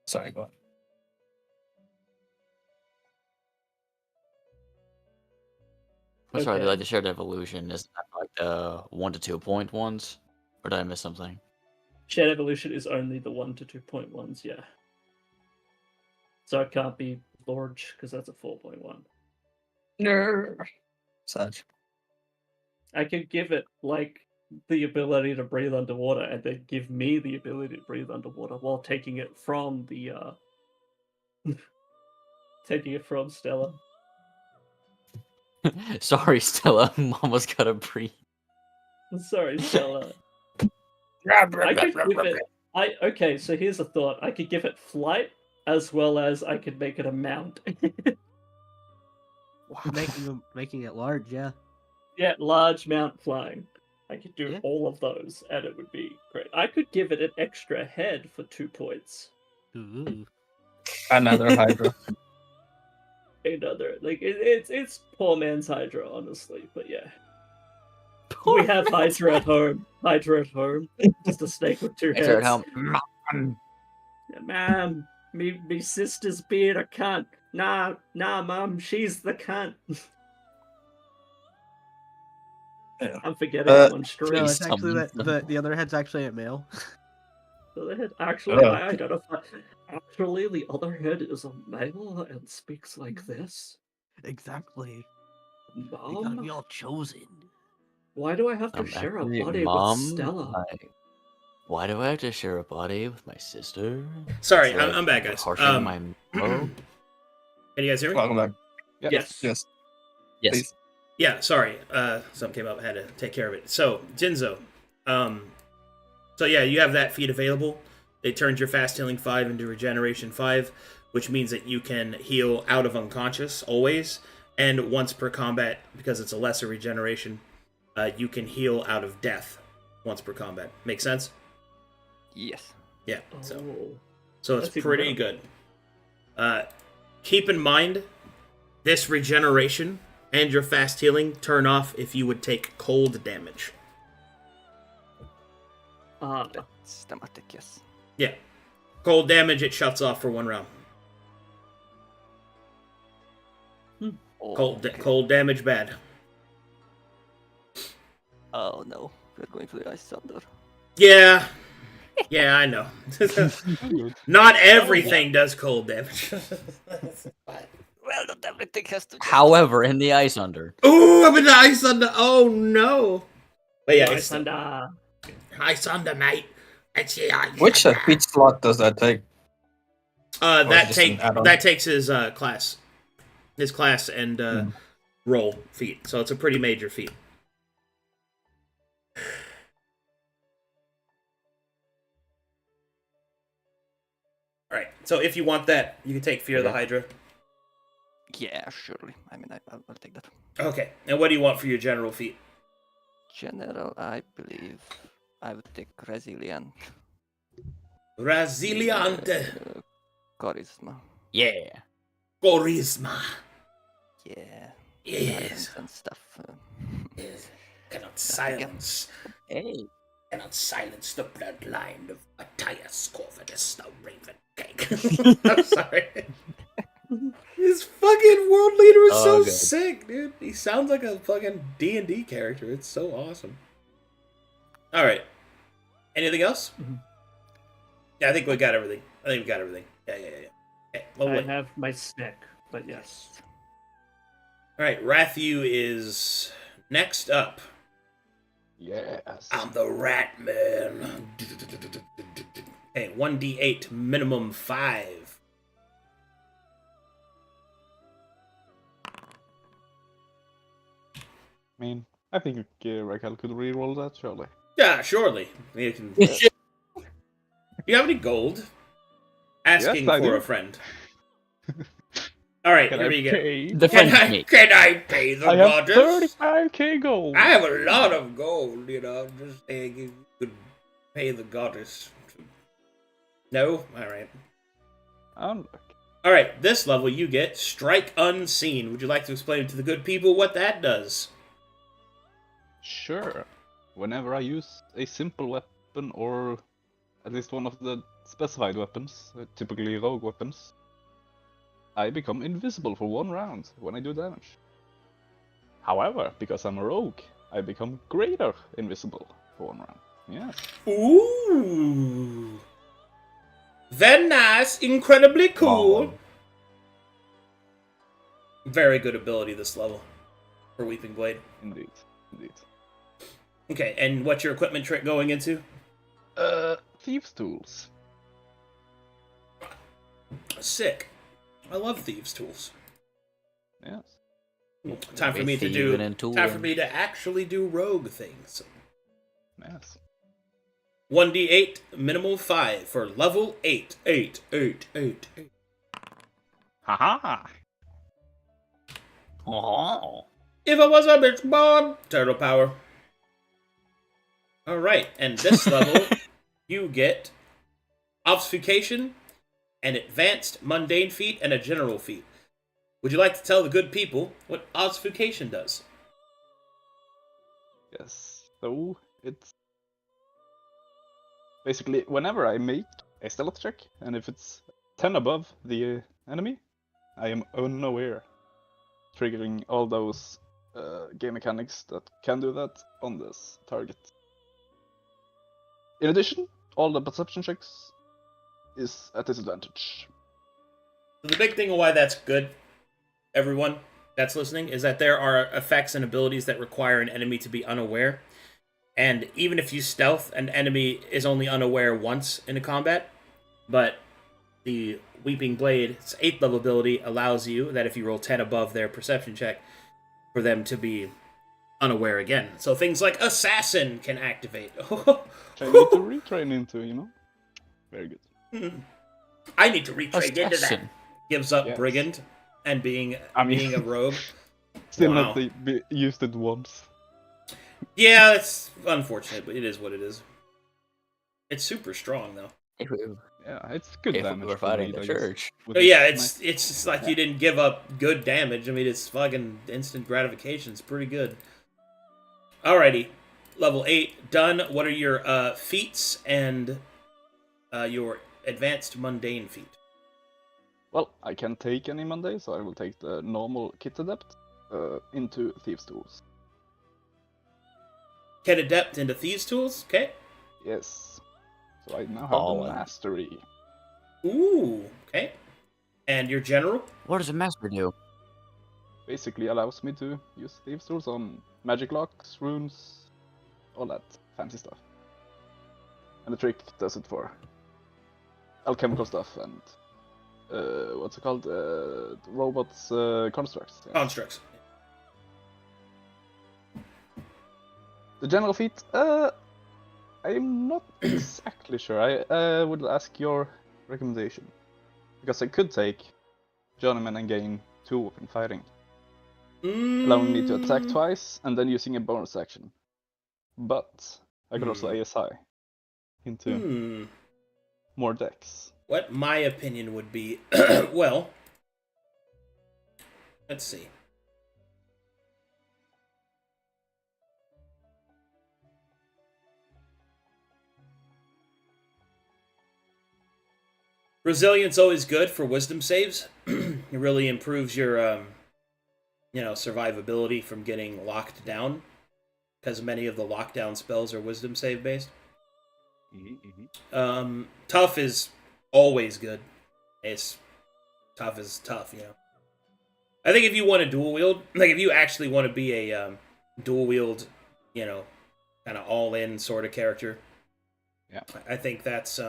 sorry, go on. I'm sorry, Okay. like the shared evolution is that like the 1 to 2 point ones, or did I miss something? Shared evolution is only the 1 to 2.1s, yeah. So it can't be large because that's a 4.1. Such. I could give it like the ability to breathe underwater, and then give me the ability to breathe underwater while taking it from the taking it from Stella. Sorry, Stella. Mama's gotta breathe. Sorry, Stella. I could give it. Okay. So here's a thought. I could give it flight as well as I could make it a mount. Making it large, yeah. Yeah, large mount flying. I could do Yeah. all of those, and it would be great. I could give it an extra head for 2 points. Ooh. Another Hydra. Another it's poor man's Hydra, honestly, but yeah. We have Hydra at home. Hydra at home. Just a snake with 2 heads. Extra at home. Yeah, ma'am, me sister's being a cunt. Nah, Mom, she's the cunt. Yeah. I'm forgetting one No, string. it's actually Someone- the other head's actually a male. The head, actually, Oh. I identify. Actually, the other head is a male and speaks like this. Exactly. They gotta Mom, be all chosen. why do I have to share a actually, body Mom, with Stella? why do I have to share a body with my sister? Sorry, Is it, I'm back, guys. Harsher my Can you guys hear me? Welcome back. Yes. Yes. Yes. Please. Yeah, sorry. Something came up. I had to take care of it. So, Jinzo. So yeah, you have that feat available. It turns your fast healing 5 into regeneration 5, which means that you can heal out of unconscious always, and once per combat, because it's a lesser regeneration, you can heal out of death once per combat. Make sense? Yes. Yeah. So Oh, it's that's even pretty better. good. Keep in mind, this regeneration and your fast healing turn off if you would take cold damage. That's thematic, yes. Yeah. Cold damage, it shuts off for 1 round. Oh, Cold, okay. cold damage, bad. Oh no, we're going to the Ice Thunder. Yeah. Yeah, I know. Good. Not everything does cold damage. Well, not everything has to. However, in the Ice Under. Ooh, I'm in the ice under. Oh no. But yeah, Nice it's and ice under, mate. It's the ice Which under. feat slot does that take? Or is it just an add-on? That takes his class, and roll feat. So it's a pretty major feat. All right. So if you want that, you can take Fear of the Hydra. Yeah, surely. I mean, I'll take that. Okay. And what do you want for your general feat? General, I believe I would take Resilient. Resiliente. Charisma. Yeah. Charisma. Yeah. Yes. Silence and stuff. Yes. Cannot silence. Hey. Cannot silence the bloodline of Matthias Corvinus, the Raven King. I'm sorry. His fucking world leader is so good. sick, dude. He sounds like a fucking D&D character. It's so awesome. All right. Anything else? Yeah, I think we got everything. Yeah. Okay, I lovely. have my stick, but yes. All right, Rathu is next up. Yes. I'm the Rat Man. Okay, 1d8, minimum 5. I mean, I think Raquel could reroll that, surely. Yeah, surely. You can. Do you have any gold? Asking Yes, I for do. a friend. All right, Can here I we go. pay? Can I pay the I have goddess? 35k gold. I have a lot of gold, you know. I'm just saying you could pay the goddess. No? Alright. Unlucky. Alright, this level you get Strike Unseen. Would you like to explain to the good people what that does? Sure. Whenever I use a simple weapon or at least one of the specified weapons, typically rogue weapons, I become invisible for 1 round when I do damage. However, because I'm a rogue, I become greater invisible for 1 round. Yes. Ooh. Very nice. Incredibly cool. Very good ability this level for Weeping Blade. Indeed. Okay, and what's your equipment trick going into? Thieves' tools. Sick. I love thieves' tools. Yes. Time for me to do. Time for me to actually do rogue things. Yes. 1d8, minimal 5 for level 8. 8. Haha! Oh. If I was a bitch born, turtle power. Alright, and this level, you get Obfuscation, an advanced mundane feat, and a general feat. Would you like to tell the good people what Obfuscation does? Yes. So, it's basically whenever I make a stealth check, and if it's 10 above the enemy, I am unaware, triggering all those game mechanics that can do that on this target. In addition, all the perception checks is at disadvantage. So the big thing of why that's good, everyone that's listening, is that there are effects and abilities that require an enemy to be unaware. And even if you stealth, an enemy is only unaware once in a combat. But the Weeping Blade's 8th level ability allows you that if you roll 10 above their perception check, for them to be unaware again. So things like Assassin can activate. Which I need to retrain into, you know? Very good. I need to retrain into that. Assassin. Gives up Yes. Brigand and being mean- a rogue. Still Wow. not used it once. Yeah, it's unfortunate, but it is what it is. It's super strong though. If we, Yeah, it's good if we damage. were for fighting bleed, the I guess, church. with But this yeah, knife. it's just like you didn't give up good damage. I mean, it's fucking instant gratification. It's pretty good. Alrighty, level 8 done. What are your feats and your advanced mundane feat? Well, I can't take any Monday, so I will take the normal Kit Adept into Thieves' Tools. Get adept into thieves tools. Okay. Yes. So I now have Oh. the Mastery. Ooh. Okay. And your general. What does a master do? Basically allows me to use Thieves' Tools on magic locks, runes, all that fancy stuff. And the trick does it for alchemical stuff and what's it called? Robots constructs. yeah. Constructs. The general feat, I'm not exactly sure. I would ask your recommendation. Because I could take Journeyman and gain 2 weapon fighting, allowing me to attack twice and then using a bonus action. But I could also ASI into more decks. What my opinion would be, well, let's see. Resilience always good for wisdom saves. It really improves your, survivability from getting locked down, because many of the lockdown spells are wisdom save based. Tough is always good. It's tough is tough, you know. I think if you want to dual wield, like if you actually want to be a dual wield, kind of all in sort of character, Yeah. I think that's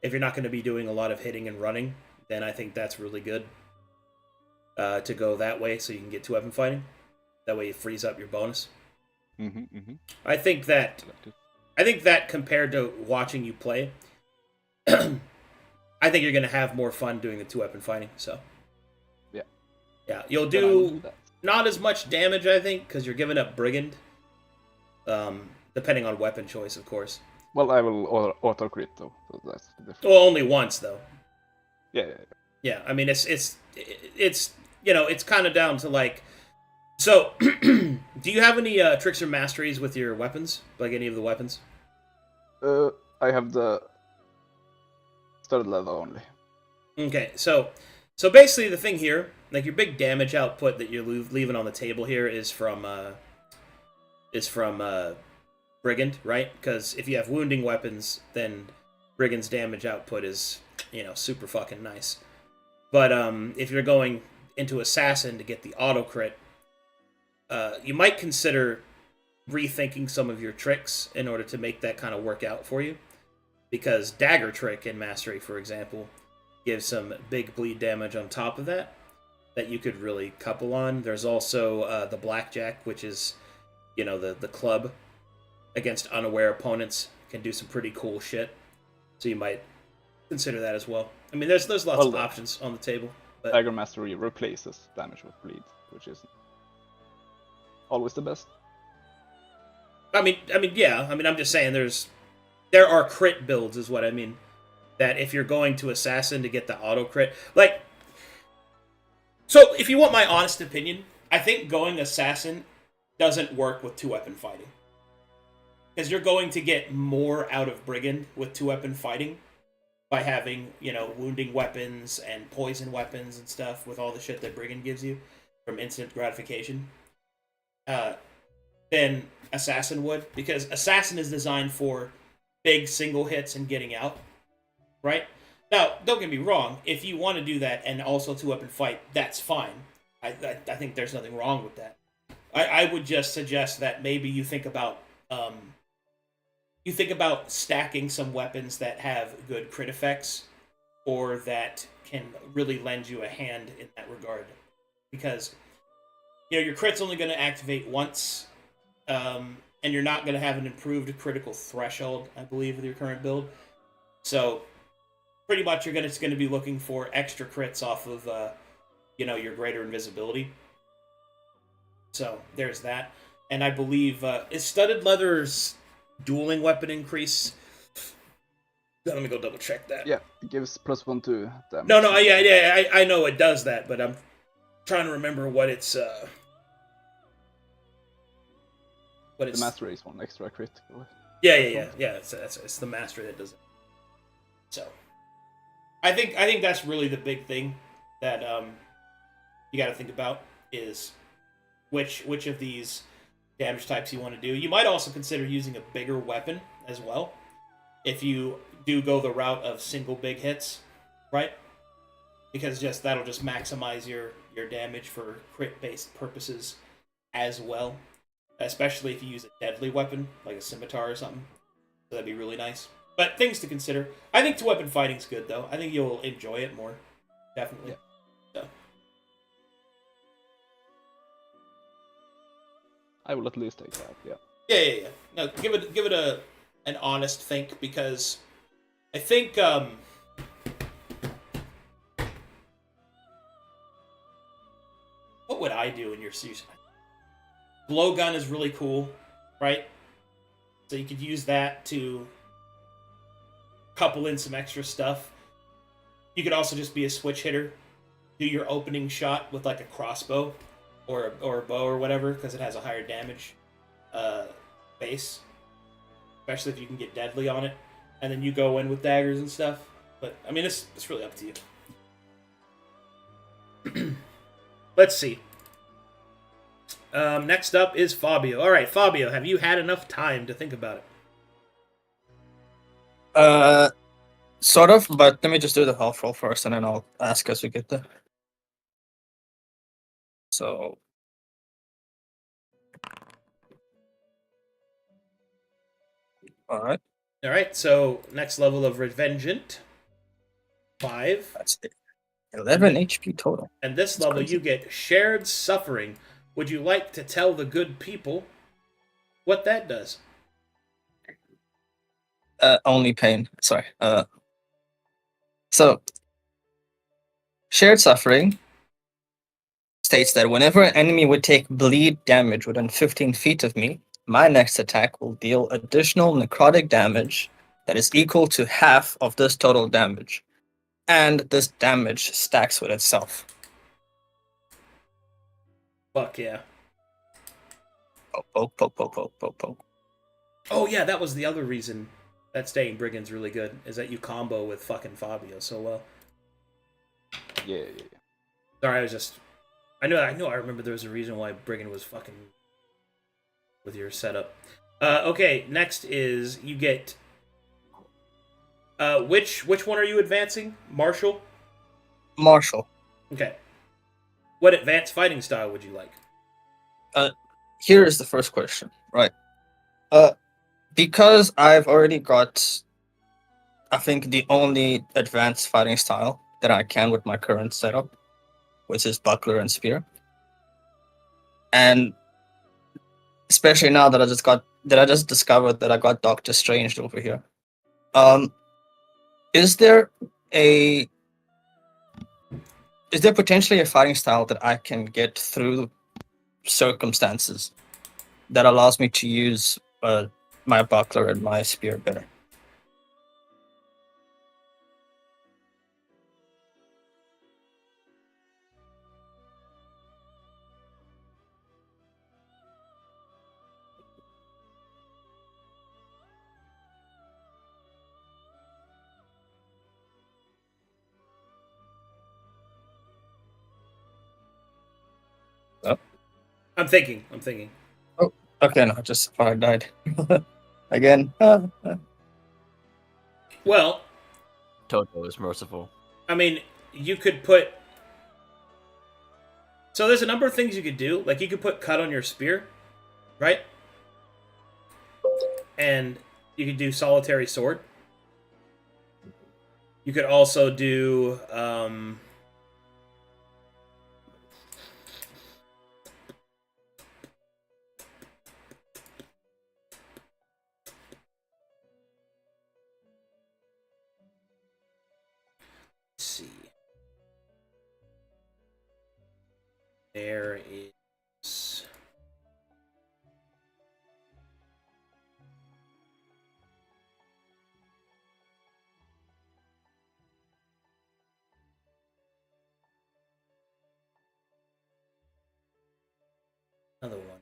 if you're not going to be doing a lot of hitting and running, then I think that's really good to go that way, so you can get 2 weapon fighting. That way it frees up your bonus. I think that compared to watching you play, I think you're going to have more fun doing the 2 weapon fighting. So yeah, you'll do not as much damage, I think, because you're giving up Brigand. Depending on weapon choice, of course. Well, I will auto crit though, so that's the difference. Well, only once though. Yeah. Yeah, I mean it's it's kind of down to like. So, do you have any tricks or masteries with your weapons? Like any of the weapons? I have the studded leather only. Okay, so basically the thing here, like your big damage output that you're leaving on the table here is from Brigand, right? Because if you have wounding weapons, then Brigand's damage output is, super fucking nice. But if you're going into Assassin to get the auto crit, you might consider rethinking some of your tricks in order to make that kind of work out for you. Because Dagger Trick in Mastery, for example, gives some big bleed damage on top of that you could really couple on. There's also the Blackjack, which is, the club against unaware opponents, can do some pretty cool shit. So you might consider that as well. I mean, there's lots of options on the table. But Dagger Mastery replaces damage with bleed, which is always the best. I mean, yeah. I mean, I'm just saying there are crit builds, is what I mean. That if you're going to Assassin to get the auto crit, like, so if you want my honest opinion, I think going Assassin doesn't work with 2 weapon fighting. Because you're going to get more out of Brigand with 2 weapon fighting by having, wounding weapons and poison weapons and stuff with all the shit that Brigand gives you from instant gratification, than Assassin would, because Assassin is designed for big single hits and getting out, right? Now, don't get me wrong, if you want to do that and also two-weapon fight, that's fine. I think there's nothing wrong with that. I would just suggest that maybe you think about stacking some weapons that have good crit effects, or that can really lend you a hand in that regard, because your crit's only going to activate once, and you're not going to have an improved critical threshold, I believe, with your current build. So pretty much you're just going to be looking for extra crits off of your greater invisibility. So there's that. And I believe is studded leather's dueling weapon increase. Let me go double check that. Yeah, it gives +1 to damage. No, I know it does that, but I'm trying to remember what it's. The master race one extra critical. Yeah. It's the master that does it. So, I think that's really the big thing that you got to think about is which of these damage types you want to do. You might also consider using a bigger weapon as well, if you do go the route of single big hits, right? Because that'll just maximize your damage for crit-based purposes as well. Especially if you use a deadly weapon, like a scimitar or something. So that'd be really nice. But things to consider. I think two-weapon fighting's good, though. I think you'll enjoy it more. Definitely. Yeah. So. I will at least take that, yeah. Yeah. No, give it an honest think, because I think what would I do in your situation? Blowgun is really cool, right? So you could use that to couple in some extra stuff. You could also just be a switch hitter. Do your opening shot with like a crossbow or a bow or whatever, because it has a higher damage base. Especially if you can get deadly on it. And then you go in with daggers and stuff. But, I mean, it's really up to you. Let's see. Next up is Fabio. All right, Fabio, have you had enough time to think about it? Sort of, but let me just do the health roll first, and then I'll ask as we get there. So, all right, so next level of Revengeant. 5. That's it. 11 HP total. And this level you get Shared Suffering. Would you like to tell the good people what that does? Only pain. Sorry. So, Shared Suffering states that whenever an enemy would take bleed damage within 15 feet of me, my next attack will deal additional necrotic damage that is equal to half of this total damage. And this damage stacks with itself. Fuck yeah. Poke. Oh yeah, that was the other reason that Staying Brigand's really good, is that you combo with fucking Fabio so well. Yeah. Sorry, I know I remember there was a reason why Brigand was fucking with your setup. Okay, next is you get which one are you advancing? Martial? Martial. Okay. What advanced fighting style would you like? Here is the first question, right? Because I've already got, I think, the only advanced fighting style that I can with my current setup, which is buckler and spear. And especially now that I just discovered that I got Doctor Strange over here. Is there potentially a fighting style that I can get through circumstances that allows me to use my buckler and my spear better? I'm thinking. Okay, no, just thought I died again. Well, Toto is merciful. I mean, you could put. So there's a number of things you could do. Like you could put cut on your spear, right? And you could do solitary sword. You could also do. Let's see. There is. Another one.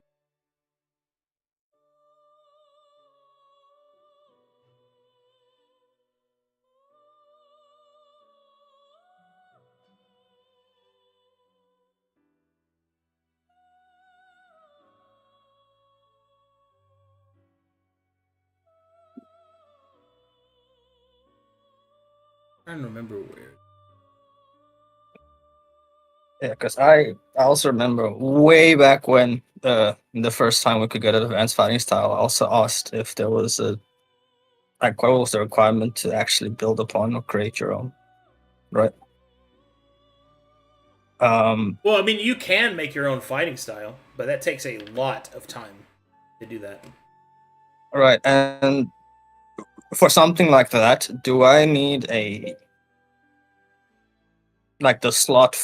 I don't remember where. Yeah, because I also remember way back when the first time we could get an advanced fighting style, I also asked if there was a like what was the requirement to actually build upon or create your own, right? Well, I mean, you can make your own fighting style, but that takes a lot of time to do that. Right, and for something like that, do I need a like the slot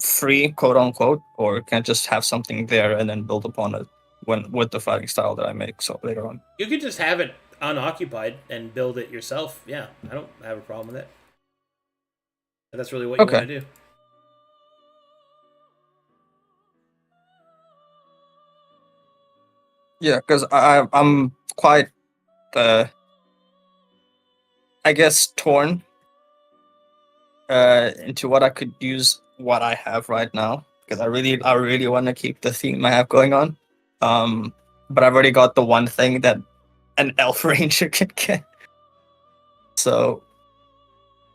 free, quote unquote, or can I just have something there and then build upon it when with the fighting style that I make so later on? You could just have it unoccupied and build it yourself. Yeah, I don't have a problem with that. If that's really what you Okay. want to do. Yeah, because I'm quite I guess torn into what I could use what I have right now because I really want to keep the theme I have going on. But I've already got the one thing that an elf ranger can get. So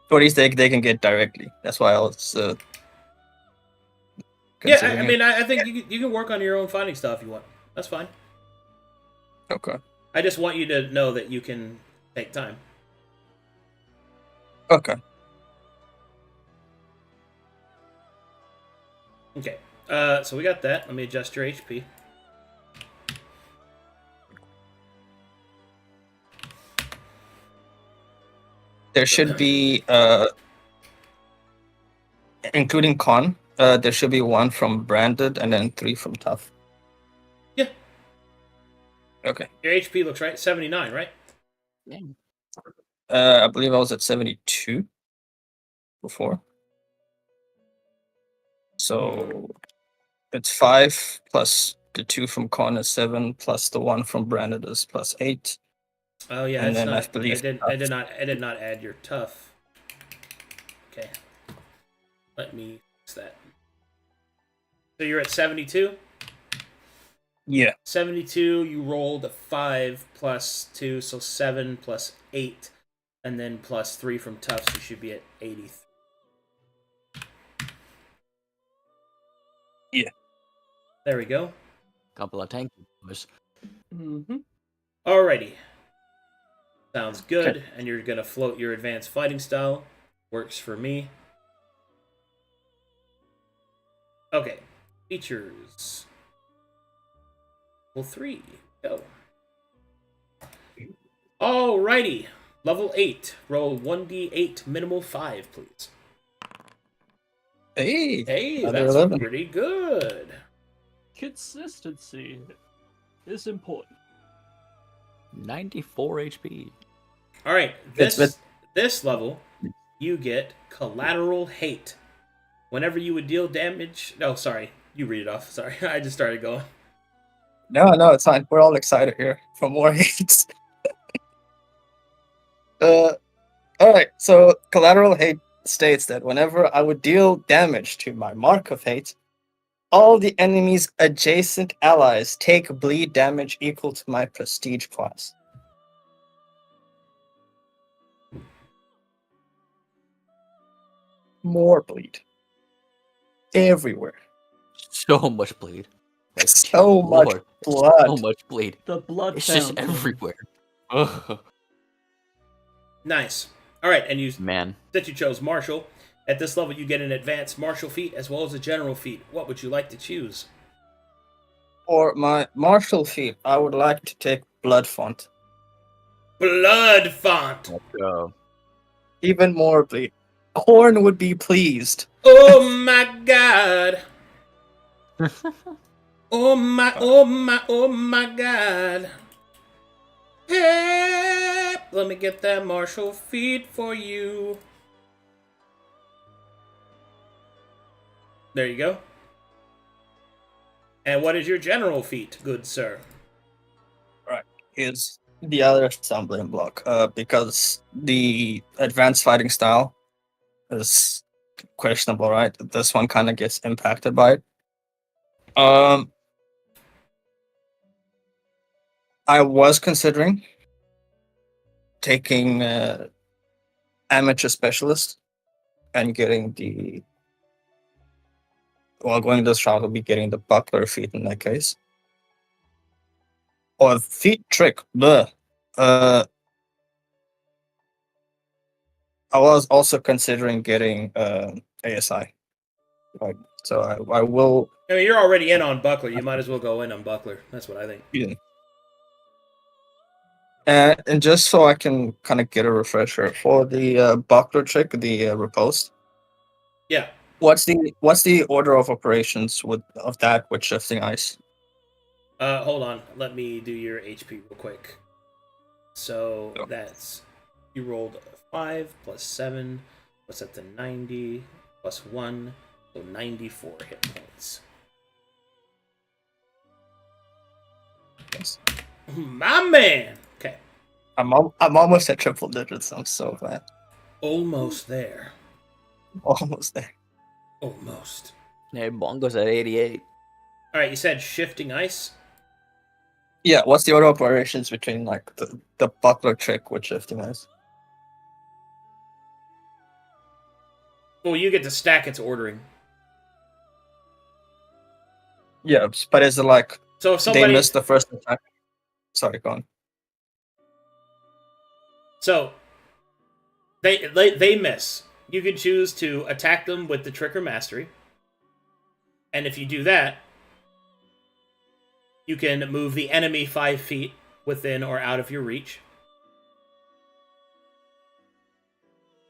or at least they can get directly. That's why I was Yeah, I considering mean, it. I think you can work on your own fighting style if you want. That's fine. Okay. I just want you to know that you can take time. Okay. Okay. So we got that. Let me adjust your HP. There should be including con, there should be 1 from branded and then 3 from tough. Yeah. Okay. Your HP looks right. 79, right? I believe I was at 72 before. So it's 5 plus the 2 from con is 7 plus the 1 from branded is plus 8. Oh yeah, And it's then I not. believe I did not add your tough. Okay. Let me fix that. So you're at 72? Yeah. 72, you rolled a 5 plus 2, so 7 plus 8, and then plus 3 from tough, so you should be at 83. Yeah. There we go. Couple of tanky boys. Mm-hmm. Alrighty. Sounds good, and you're going to float your advanced fighting style. Works for me. Okay. Features. Level 3. Go. Alrighty. Level 8. Roll 1d8 minimal 5, please. Hey. Hey, Another that's 11. pretty good. Consistency is important. 94 HP. Alright, It's this level, you get Collateral Hate. Whenever you would deal damage... No, sorry. You read it off. Sorry, I just started going. No, it's fine. We're all excited here for more hates. Alright, so collateral hate states that whenever I would deal damage to my mark of hate, all the enemy's adjacent allies take bleed damage equal to my prestige class. More bleed. Everywhere. So much bleed. Like, So much Lord, blood. so much bleed. The blood It's just fountain. everywhere. Ugh. Nice. All right, and you Man, since you chose martial, at this level you get an advanced martial feat as well as a general feat. What would you like to choose? For my martial feat, I would like to take Blood Font. Blood font. let's go. Even more bleed. Horn would be pleased. Oh my god. Oh my god. Hey, let me get that martial feat for you. There you go. And what is your general feat, good sir? Is the other stumbling block. Because the advanced fighting style is questionable, right? This one kind of gets impacted by it. I was considering taking amateur specialist and getting going this route will be getting the buckler feat in that case. Or feat trick. Bleh. I was also considering getting ASI. Right. So I will. I mean, you're already in on Buckler. You might as well go in on Buckler. That's what I think. Yeah. And just so I can kind of get a refresher for the buckler trick, the riposte. Yeah. What's the order of operations of that with shifting ice? Hold on. Let me do your HP real quick. So Sure. that's you rolled 5 plus 7. What's that? The 90 plus 1, so 94 hit points. Yes. My man. Okay. I'm almost at triple digits. I'm so glad. Almost there. Almost there. Almost. Hey, Bongo's at 88. All right. You said shifting ice. Yeah. What's the order of operations between like the buckler trick with shifting ice? Well, you get to stack its ordering. Yeah, but is it like So if they somebody missed the first attack? Sorry, go on. So they miss. You can choose to attack them with the trick or mastery. And if you do that, you can move the enemy 5 feet within or out of your reach.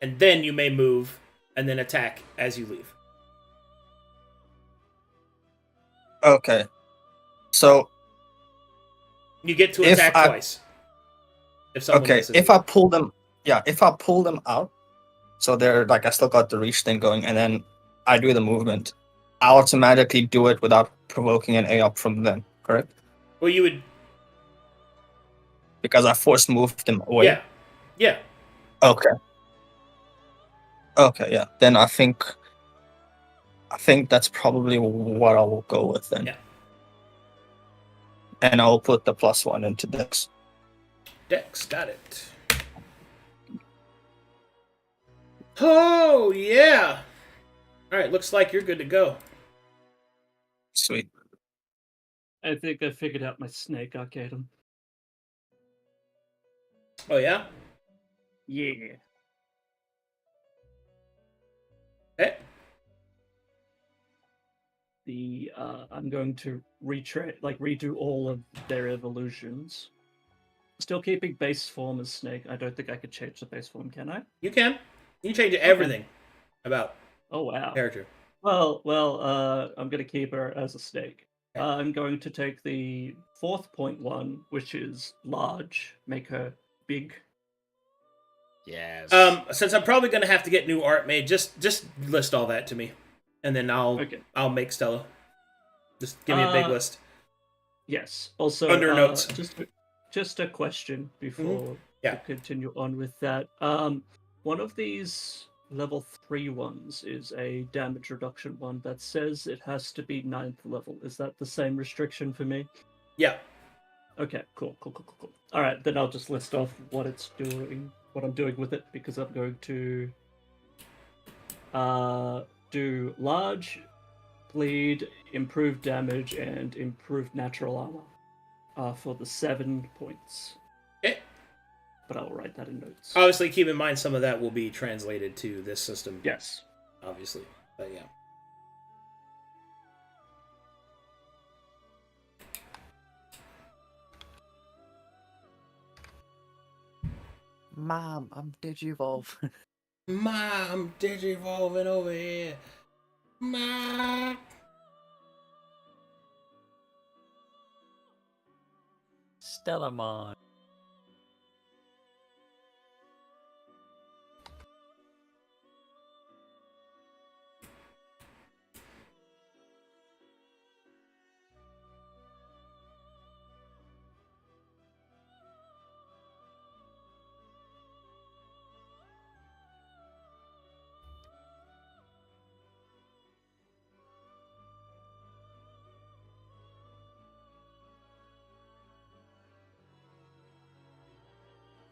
And then you may move and then attack as you leave. Okay. So You get to If attack I- twice. If someone okay, misses if you. I pull them out, so they're like I still got the reach thing going, and then I do the movement, I automatically do it without provoking an A up from them, correct? Well, you would. Because I force moved them away. Yeah. Yeah. Okay. Okay, yeah. Then I think that's probably what I will go with then. Yeah. And I'll put the +1 into Dex. Dex, got it. Oh, yeah. All right, looks like you're good to go. Sweet. I think I figured out my snake, Arcadum. Oh, yeah? Yeah. Okay. I'm going to redo all of their evolutions. Still keeping base form as snake. I don't think I could change the base form, can I? You can. You can change everything about Oh wow. character. Well, I'm gonna keep her as a snake. Okay. I'm going to take the 4.1, which is large, make her big. Yes. Since I'm probably gonna have to get new art made, just list all that to me, and then Okay. I'll make Stella. Just give me a big list. Yes. Also, Under notes. Just a question before Yeah. we continue on with that. One of these level 3 ones is a damage reduction one that says it has to be 9th level. Is that the same restriction for me? Yeah. Okay, cool. All right, then I'll just list off what it's doing, what I'm doing with it, because I'm going to do large, bleed, improved damage, and improved natural armor for the 7 points. Okay. But I'll write that in notes. Obviously, keep in mind some of that will be translated to this system. Yes. Obviously, but yeah. Mom, I'm Digivolve. Mom, Digivolving over here. Mom. Stellamon.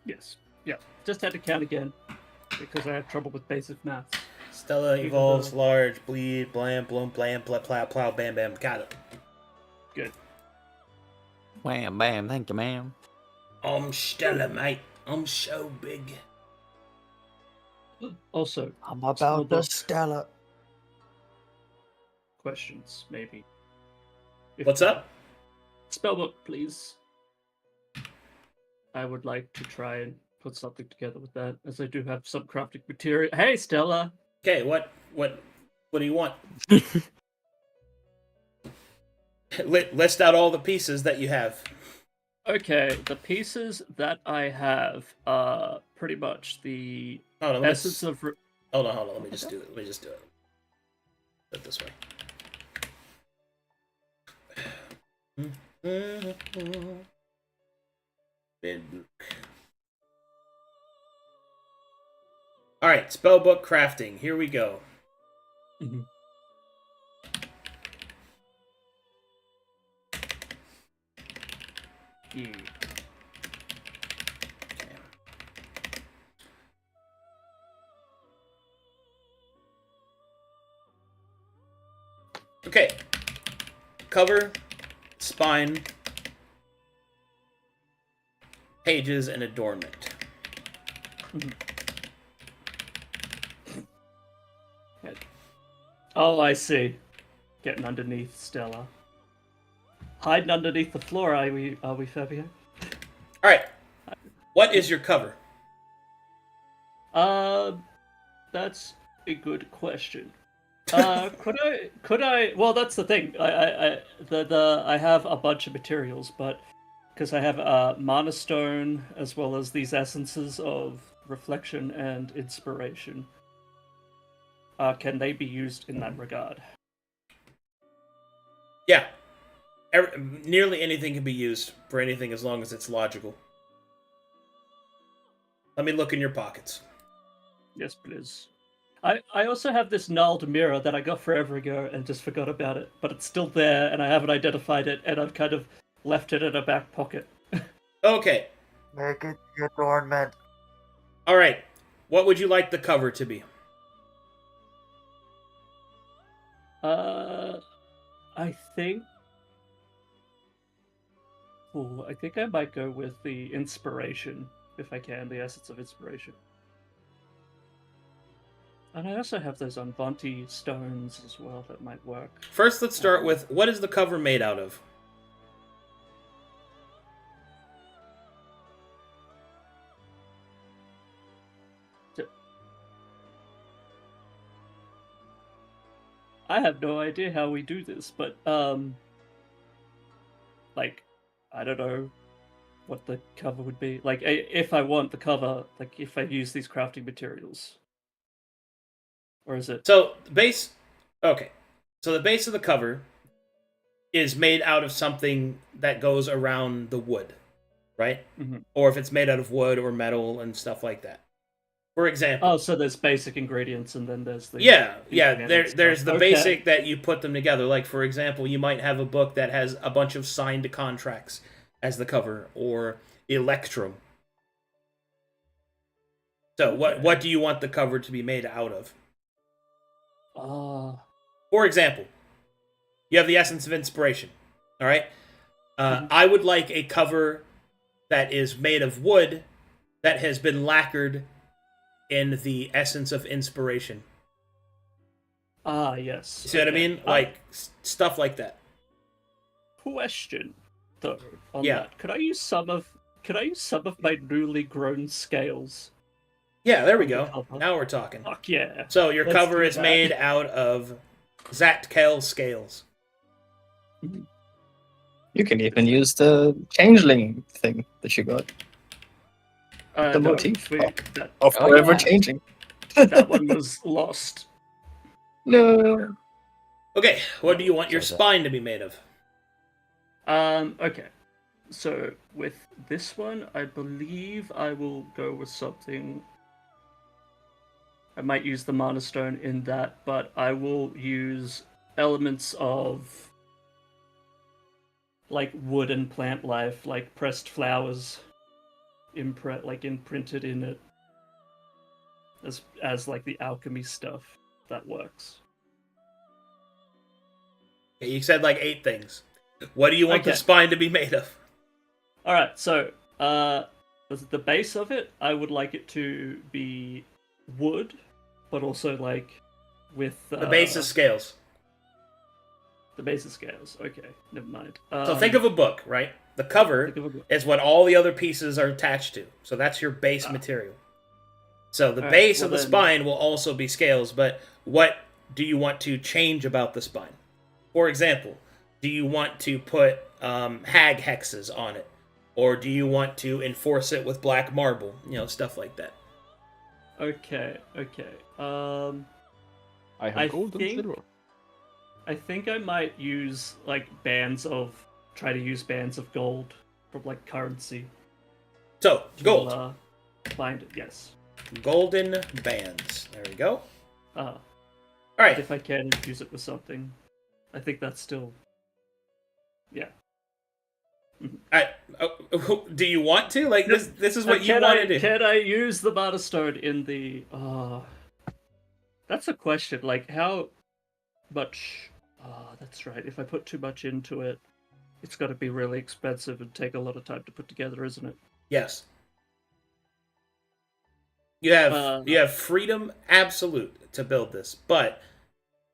Yes. Yeah. Just had to count again because I have trouble with basic maths. Stella Even evolves though- large, bleed, blam, bloom, blam, plow, plow, plow, bam, bam. Got it. Good. Wham, bam, thank you, ma'am. I'm Stella, mate. I'm so big. Also, I'm Spellbook. about to Stella. questions, maybe. What's up? Spellbook, please. I would like to try and put something together with that, as I do have some crafting material. Hey, Stella! Okay, what do you want? List out all the pieces that you have. Okay, the pieces that I have are pretty much the Hold on, let me essence of... hold on. Let me just do it. Do it this way. Bid book. All right, spellbook crafting. Here we go. Mhm. Yeah. Okay. Cover, spine, pages, and adornment. Oh, I see. Getting underneath Stella. Hiding underneath the floor, are we Fabio? All right. What is your cover? That's a good question. Could I? Well, that's the thing. I have a bunch of materials, but because I have mana stone as well as these essences of reflection and inspiration. Can they be used in that regard? Yeah. Nearly anything can be used for anything as long as it's logical. Let me look in your pockets. Yes, please. I also have this gnarled mirror that I got forever ago and just forgot about it, but it's still there and I haven't identified it and I've kind of left it in a back pocket. Okay. Make it the adornment. All right. What would you like the cover to be? I think. Oh, I think I might go with the inspiration, if I can, the essence of inspiration. And I also have those Unvanti stones as well that might work. First, let's start with what is the cover made out of? I have no idea how we do this, but like, I don't know what the cover would be. Like, if I want the cover, like if I use these crafting materials, or is it? So the base. Okay. So the base of the cover is made out of something that goes around the wood, right? Mm-hmm. Or if it's made out of wood or metal and stuff like that. For example. Oh, so there's basic ingredients, and then there's the Yeah. advanced There's stuff. the Okay. basic that you put them together. Like, for example, you might have a book that has a bunch of signed contracts as the cover, or Electrum. So, what do you want the cover to be made out of? For example, you have the Essence of Inspiration. All right? I would like a cover that is made of wood that has been lacquered in the Essence of Inspiration. Yes. See what I mean? Like, stuff like that. Question, though, on Yeah. that. Could I use some of my newly grown scales? Yeah, there we On the go. cover. Now we're talking. Fuck yeah. So your Let's cover do is that. made out of Zatkel scales. You can even use the changeling thing that you got. The No, motif that of Oh, forever yeah. changing. that one was lost. No. Okay, what do you want your So that- spine to be made of? Okay. So with this one, I believe I will go with something. I might use the Mana Stone in that, but I will use elements of like wood and plant life, like pressed flowers, imprinted in it, as like the alchemy stuff that works. Okay, you said like 8 things. What do you want the Okay. spine to be made of? All right, so the base of it, I would like it to be wood, but also like with The base is scales. the base is scales. Okay, never mind. So think of a book, right? The cover think of a book. is what all the other pieces are attached to. So that's your base material. So the Alright, base well of the then- spine will also be scales, but what do you want to change about the spine? For example, do you want to put hag hexes on it? Or do you want to enforce it with black marble? Stuff like that. Okay. I have I gold think- and silver. I think I might use try to use bands of gold from like currency. So, to, gold. Bind it. Yes. Golden bands. There we go. But Alright. if I can infuse it with something, I think that's still. Yeah. Do you want to? Like, this is what you Can want I, to do. Can I use the Mana Stone in the? That's a question. Like, how much? That's right. If I put too much into it, it's got to be really expensive and take a lot of time to put together, isn't it? Yes. You have freedom absolute to build this, but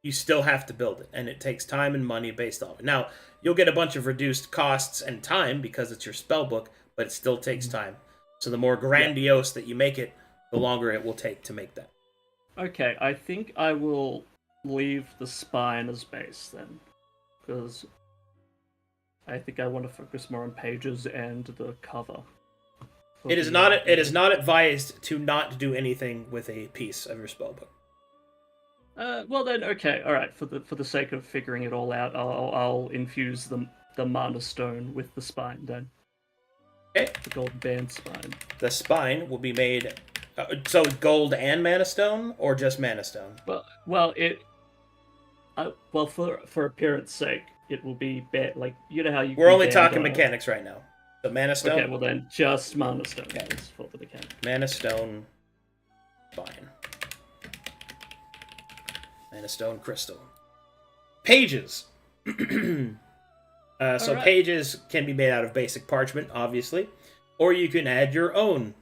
you still have to build it, and it takes time and money based off it. Now, you'll get a bunch of reduced costs and time because it's your spell book, but it still takes time. So the more grandiose that you make it, the longer it will take to make that. Okay, I think I will leave the spine as base then, because I think I want to focus more on pages and the cover. for It is the, not advised to not do anything with a piece of your spell book. Well then, okay, all right. For the sake of figuring it all out, I'll infuse the Mana Stone with the spine then. Okay. The golden band spine. The spine will be made. So gold and mana stone, or just mana stone? For appearance sake, it will be like you know how you. We're can only band, talking mechanics right now. So mana stone. Okay, well then, just Mana Stone Okay. is for the mechanic. Mana stone. Spine. Mana stone crystal. Pages. Alright. Pages can be made out of basic parchment, obviously, or you can add your own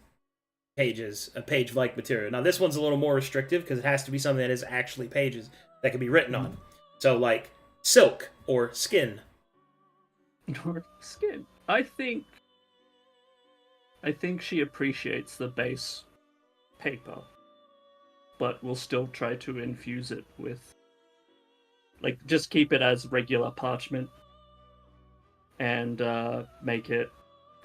pages, a page-like material. Now this one's a little more restrictive because it has to be something that is actually pages that can be written on. So like silk or skin. Or skin. I think she appreciates the base paper, but we'll still try to infuse it with, like, just keep it as regular parchment, and make it.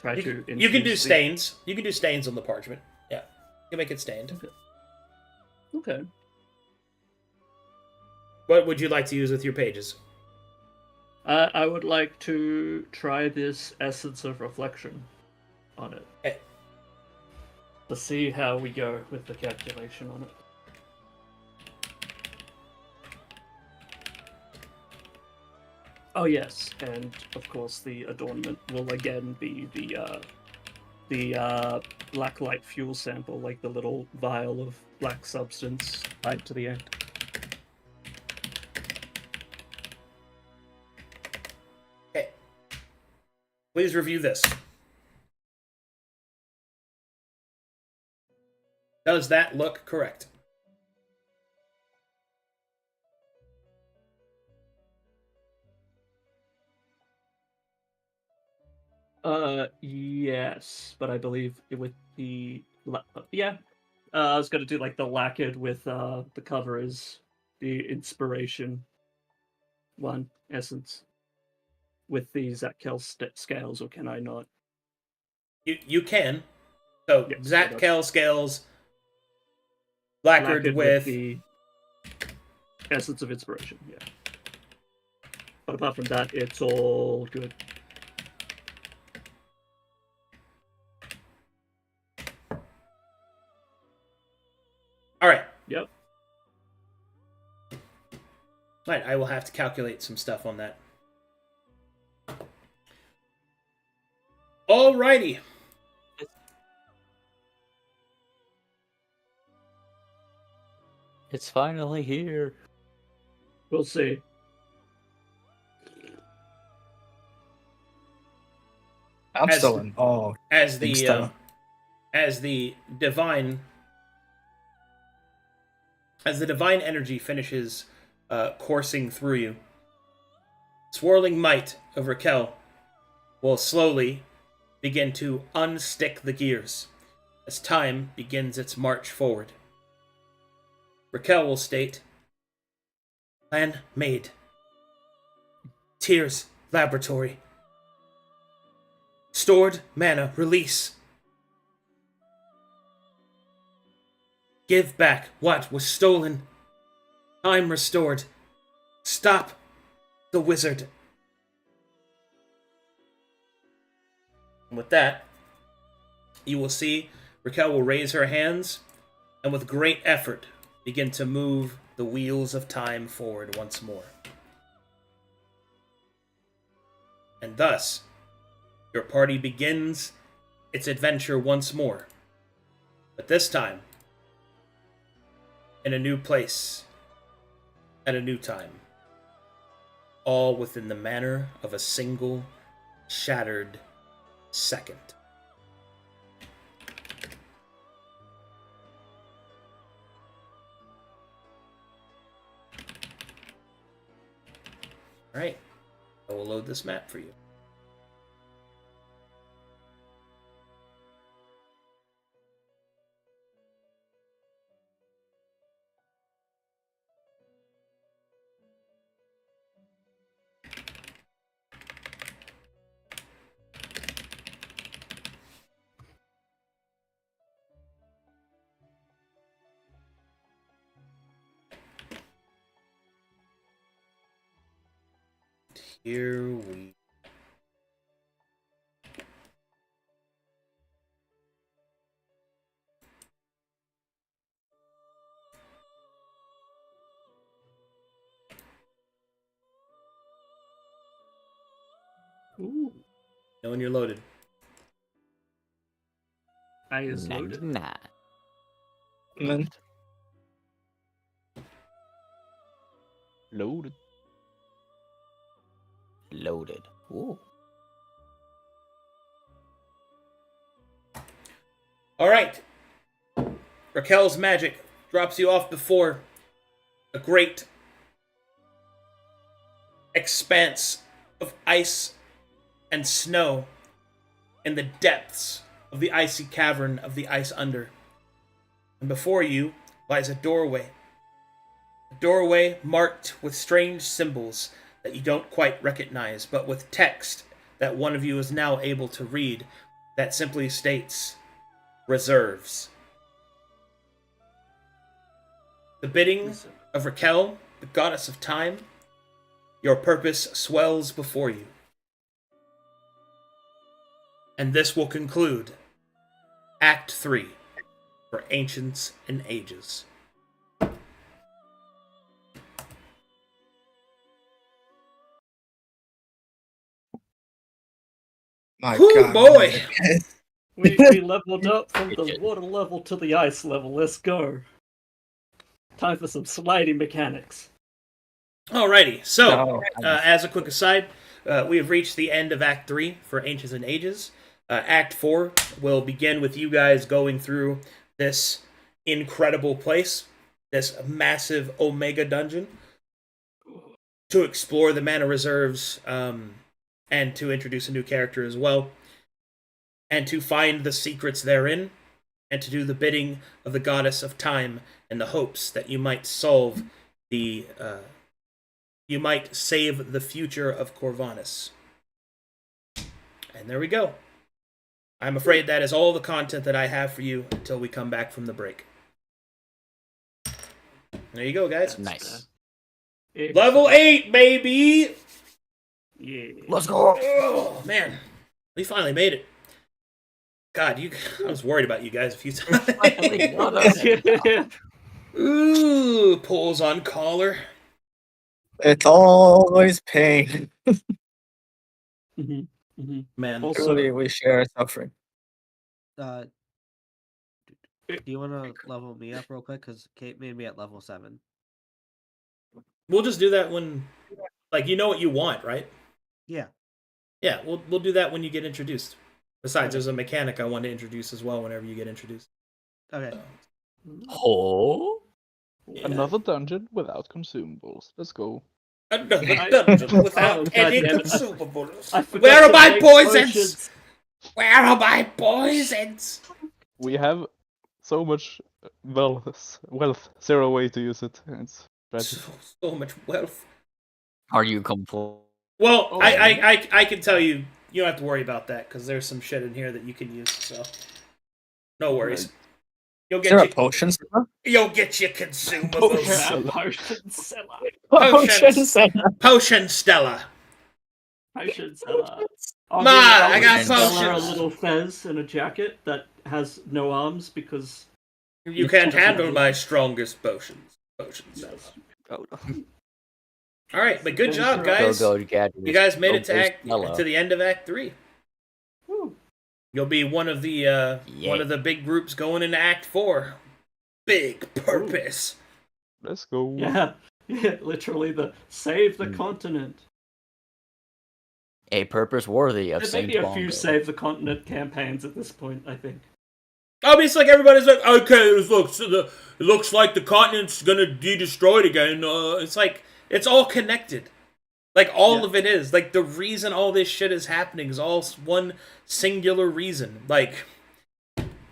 You can do stains. You can do stains on the parchment. Yeah, you can make it stained. Okay. What would you like to use with your pages? I would like to try this Essence of Reflection on it. Okay. Let's see how we go with the calculation on it. Oh yes, and of course the adornment will again be the black light fuel sample, like the little vial of black substance tied to the end. Okay. Please review this. Does that look correct? Yes, but I believe with the yeah, I was gonna do like the lacquered with the cover is the inspiration one essence with the Zatkel scales, or can I not? You can. So Yes, Zatkel scales lacquered with the essence of inspiration. Yeah, but apart from that, it's all good. All right. Yep. Right, I will have to calculate some stuff on that. Alrighty. It's finally here. We'll see. I'm As- still in awe. As Big the stuff. as the divine energy finishes coursing through you, swirling might of Raquel will slowly begin to unstick the gears as time begins its march forward. Raquel will state, "Plan made. Tears laboratory. Stored mana release. Give back what was stolen. Time restored. Stop the wizard." And with that, you will see Raquel will raise her hands and with great effort begin to move the wheels of time forward once more. And thus, your party begins its adventure once more. But this time, in a new place, at a new time. All within the manner of a single, shattered second. Alright, I will load this map for you. Here we Ooh, know when you're loaded. I is loaded. 99. And then Loaded. Loaded. Ooh. Alright. Raquel's magic drops you off before a great expanse of ice and snow in the depths of the icy cavern of the ice under. And before you lies a doorway. A doorway marked with strange symbols that you don't quite recognize, but with text that one of you is now able to read that simply states, "Reserves." The bidding of Raquel, the goddess of time, your purpose swells before you. And this will conclude Act 3 for Ancients and Ages. My Whew, God, boy. man. We leveled up from the Good. water level to the ice level. Let's go. Time for some sliding mechanics. Alrighty, so No, as a quick aside, we have reached the end of Act 3 for Ancients and Ages. Act 4 will begin with you guys going through this incredible place, this massive Omega dungeon, to explore the mana reserves, and to introduce a new character as well, and to find the secrets therein, and to do the bidding of the goddess of time in the hopes that you might solve the you might save the future of Corvanus. And there we go. I'm afraid that is all the content that I have for you until we come back from the break. There you go, guys. Nice. Level 8, baby! Yeah. let's go. Oh, man. We finally made it. God, I was worried about you guys a few times. Ooh, pulls on collar. It's always pain. Man. Also- Truly, we share suffering. Do you want to level me up real quick? Because Kate made me at level 7. We'll just do that when, like, you know what you want, right? Yeah. Yeah, we'll do that when you get introduced. Besides, there's a mechanic I want to introduce as well whenever you get introduced. Okay. Oh. Yeah. Another dungeon without consumables. Let's go. Another dungeon without Oh, any goddamn it. consumables. I forgot Where are to my make poisons? potions. Where are my poisons? We have so much wealth. 0 way to use it. It's tragic. So much wealth. Are you complete? Well, Oh, I can tell you, you don't have to worry about that because there's some shit in here that you can use. So, no worries. You'll Is there a get potion? you'll get your consumables. Potion seller. Potion Stella. Potion seller. Ma, I got Stella a potions. little fez and a jacket that has no arms because You can't handle my strongest potions. Potions. Oh, no. All right, but good Go, job, go, guys. Go, Gadget. You guys made it Go, to Stella. to the end of Act 3. Woo. You'll be one of the one of the big groups going into Act 4. Big purpose. Let's go. Yeah, literally the save the continent. A purpose worthy of There may Saint be a Bongo. few save the continent campaigns at this point, I think. I mean, it's like everybody's like, okay, it looks like the continent's gonna be destroyed again. It's like it's all connected. Like all of it is. Like the reason all this shit is happening is all one singular reason. Like,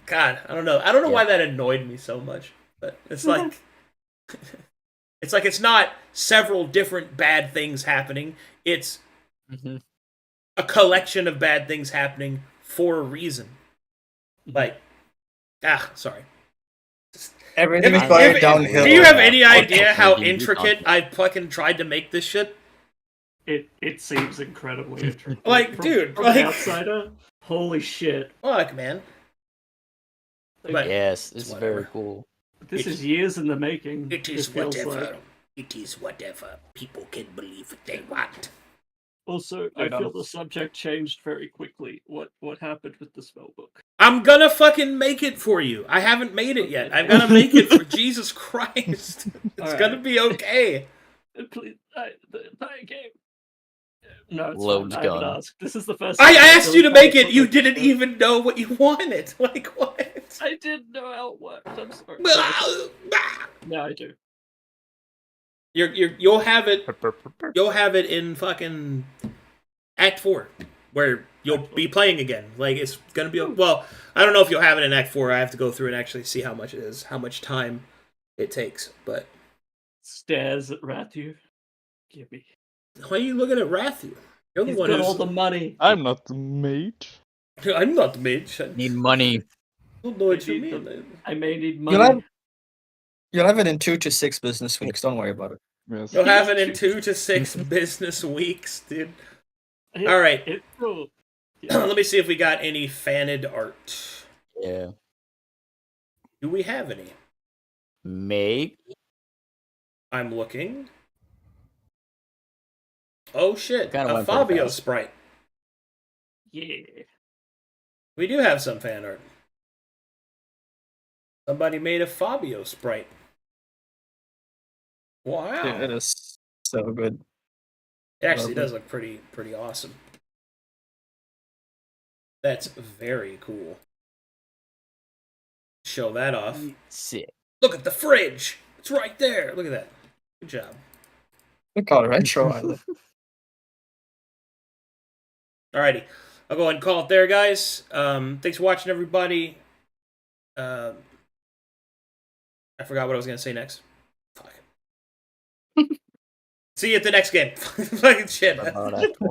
God, I don't know. I don't know why that annoyed me so much, but it's like, it's not several different bad things happening. It's a collection of bad things happening for a reason. Like, sorry. Everything is going downhill. Do you have any idea how Unfortunately, intricate I fucking tried to make this shit? It seems incredibly intricate. Like, dude, from like- an outsider, holy shit! Fuck, man. But Yes, this is very whatever. cool. This is years in the making. it is feels whatever. like. It is whatever. People can believe what they want. Also, I feel the subject changed very quickly. What happened with the spell book? I'm gonna fucking make it for you. I haven't made it yet. I'm gonna make it for Jesus Christ. It's Alright. gonna be okay. Please, the entire game. No, it's Load's fine. I haven't gone. asked. This is the first. I time I've asked you to really make it. put You my- didn't even know what you wanted. Like what? I didn't know how it worked. I'm sorry. No, I do. You'll have it. You'll have it in fucking Act 4, where you'll be playing again. Like it's gonna be well. I don't know if you'll have it in Act 4. I have to go through and actually see how much it is, how much time it takes. But Stares at Rathu. Give me. why are you looking at Rathu? You're the He's one got who's. all the money. I'm not the mage. I'm not the mage. I Need money. don't know what you I need mean. I may need You'll money. have it in 2 to 6 business weeks. Don't worry about it. Yes. You'll have it in 2 to 6 business weeks, dude. All right. It's cool. Yeah. Let me see if we got any faned art. Yeah. Do we have any? Maybe. I'm looking. Oh shit! Kinda A went pretty Fabio fast. sprite. Yeah. We do have some fan art. Somebody made a Fabio sprite. Wow! Dude, it is so good. It actually Lovely. does look pretty awesome. That's very cool. Show that off. Sick. Look at the fridge. It's right there. Look at that. Good job. Look how retro I look. Alrighty. I'll go ahead and call it there, guys. Thanks for watching, everybody. I forgot what I was going to say next. Fuck. See you at the next game. Fucking shit. About Act 4.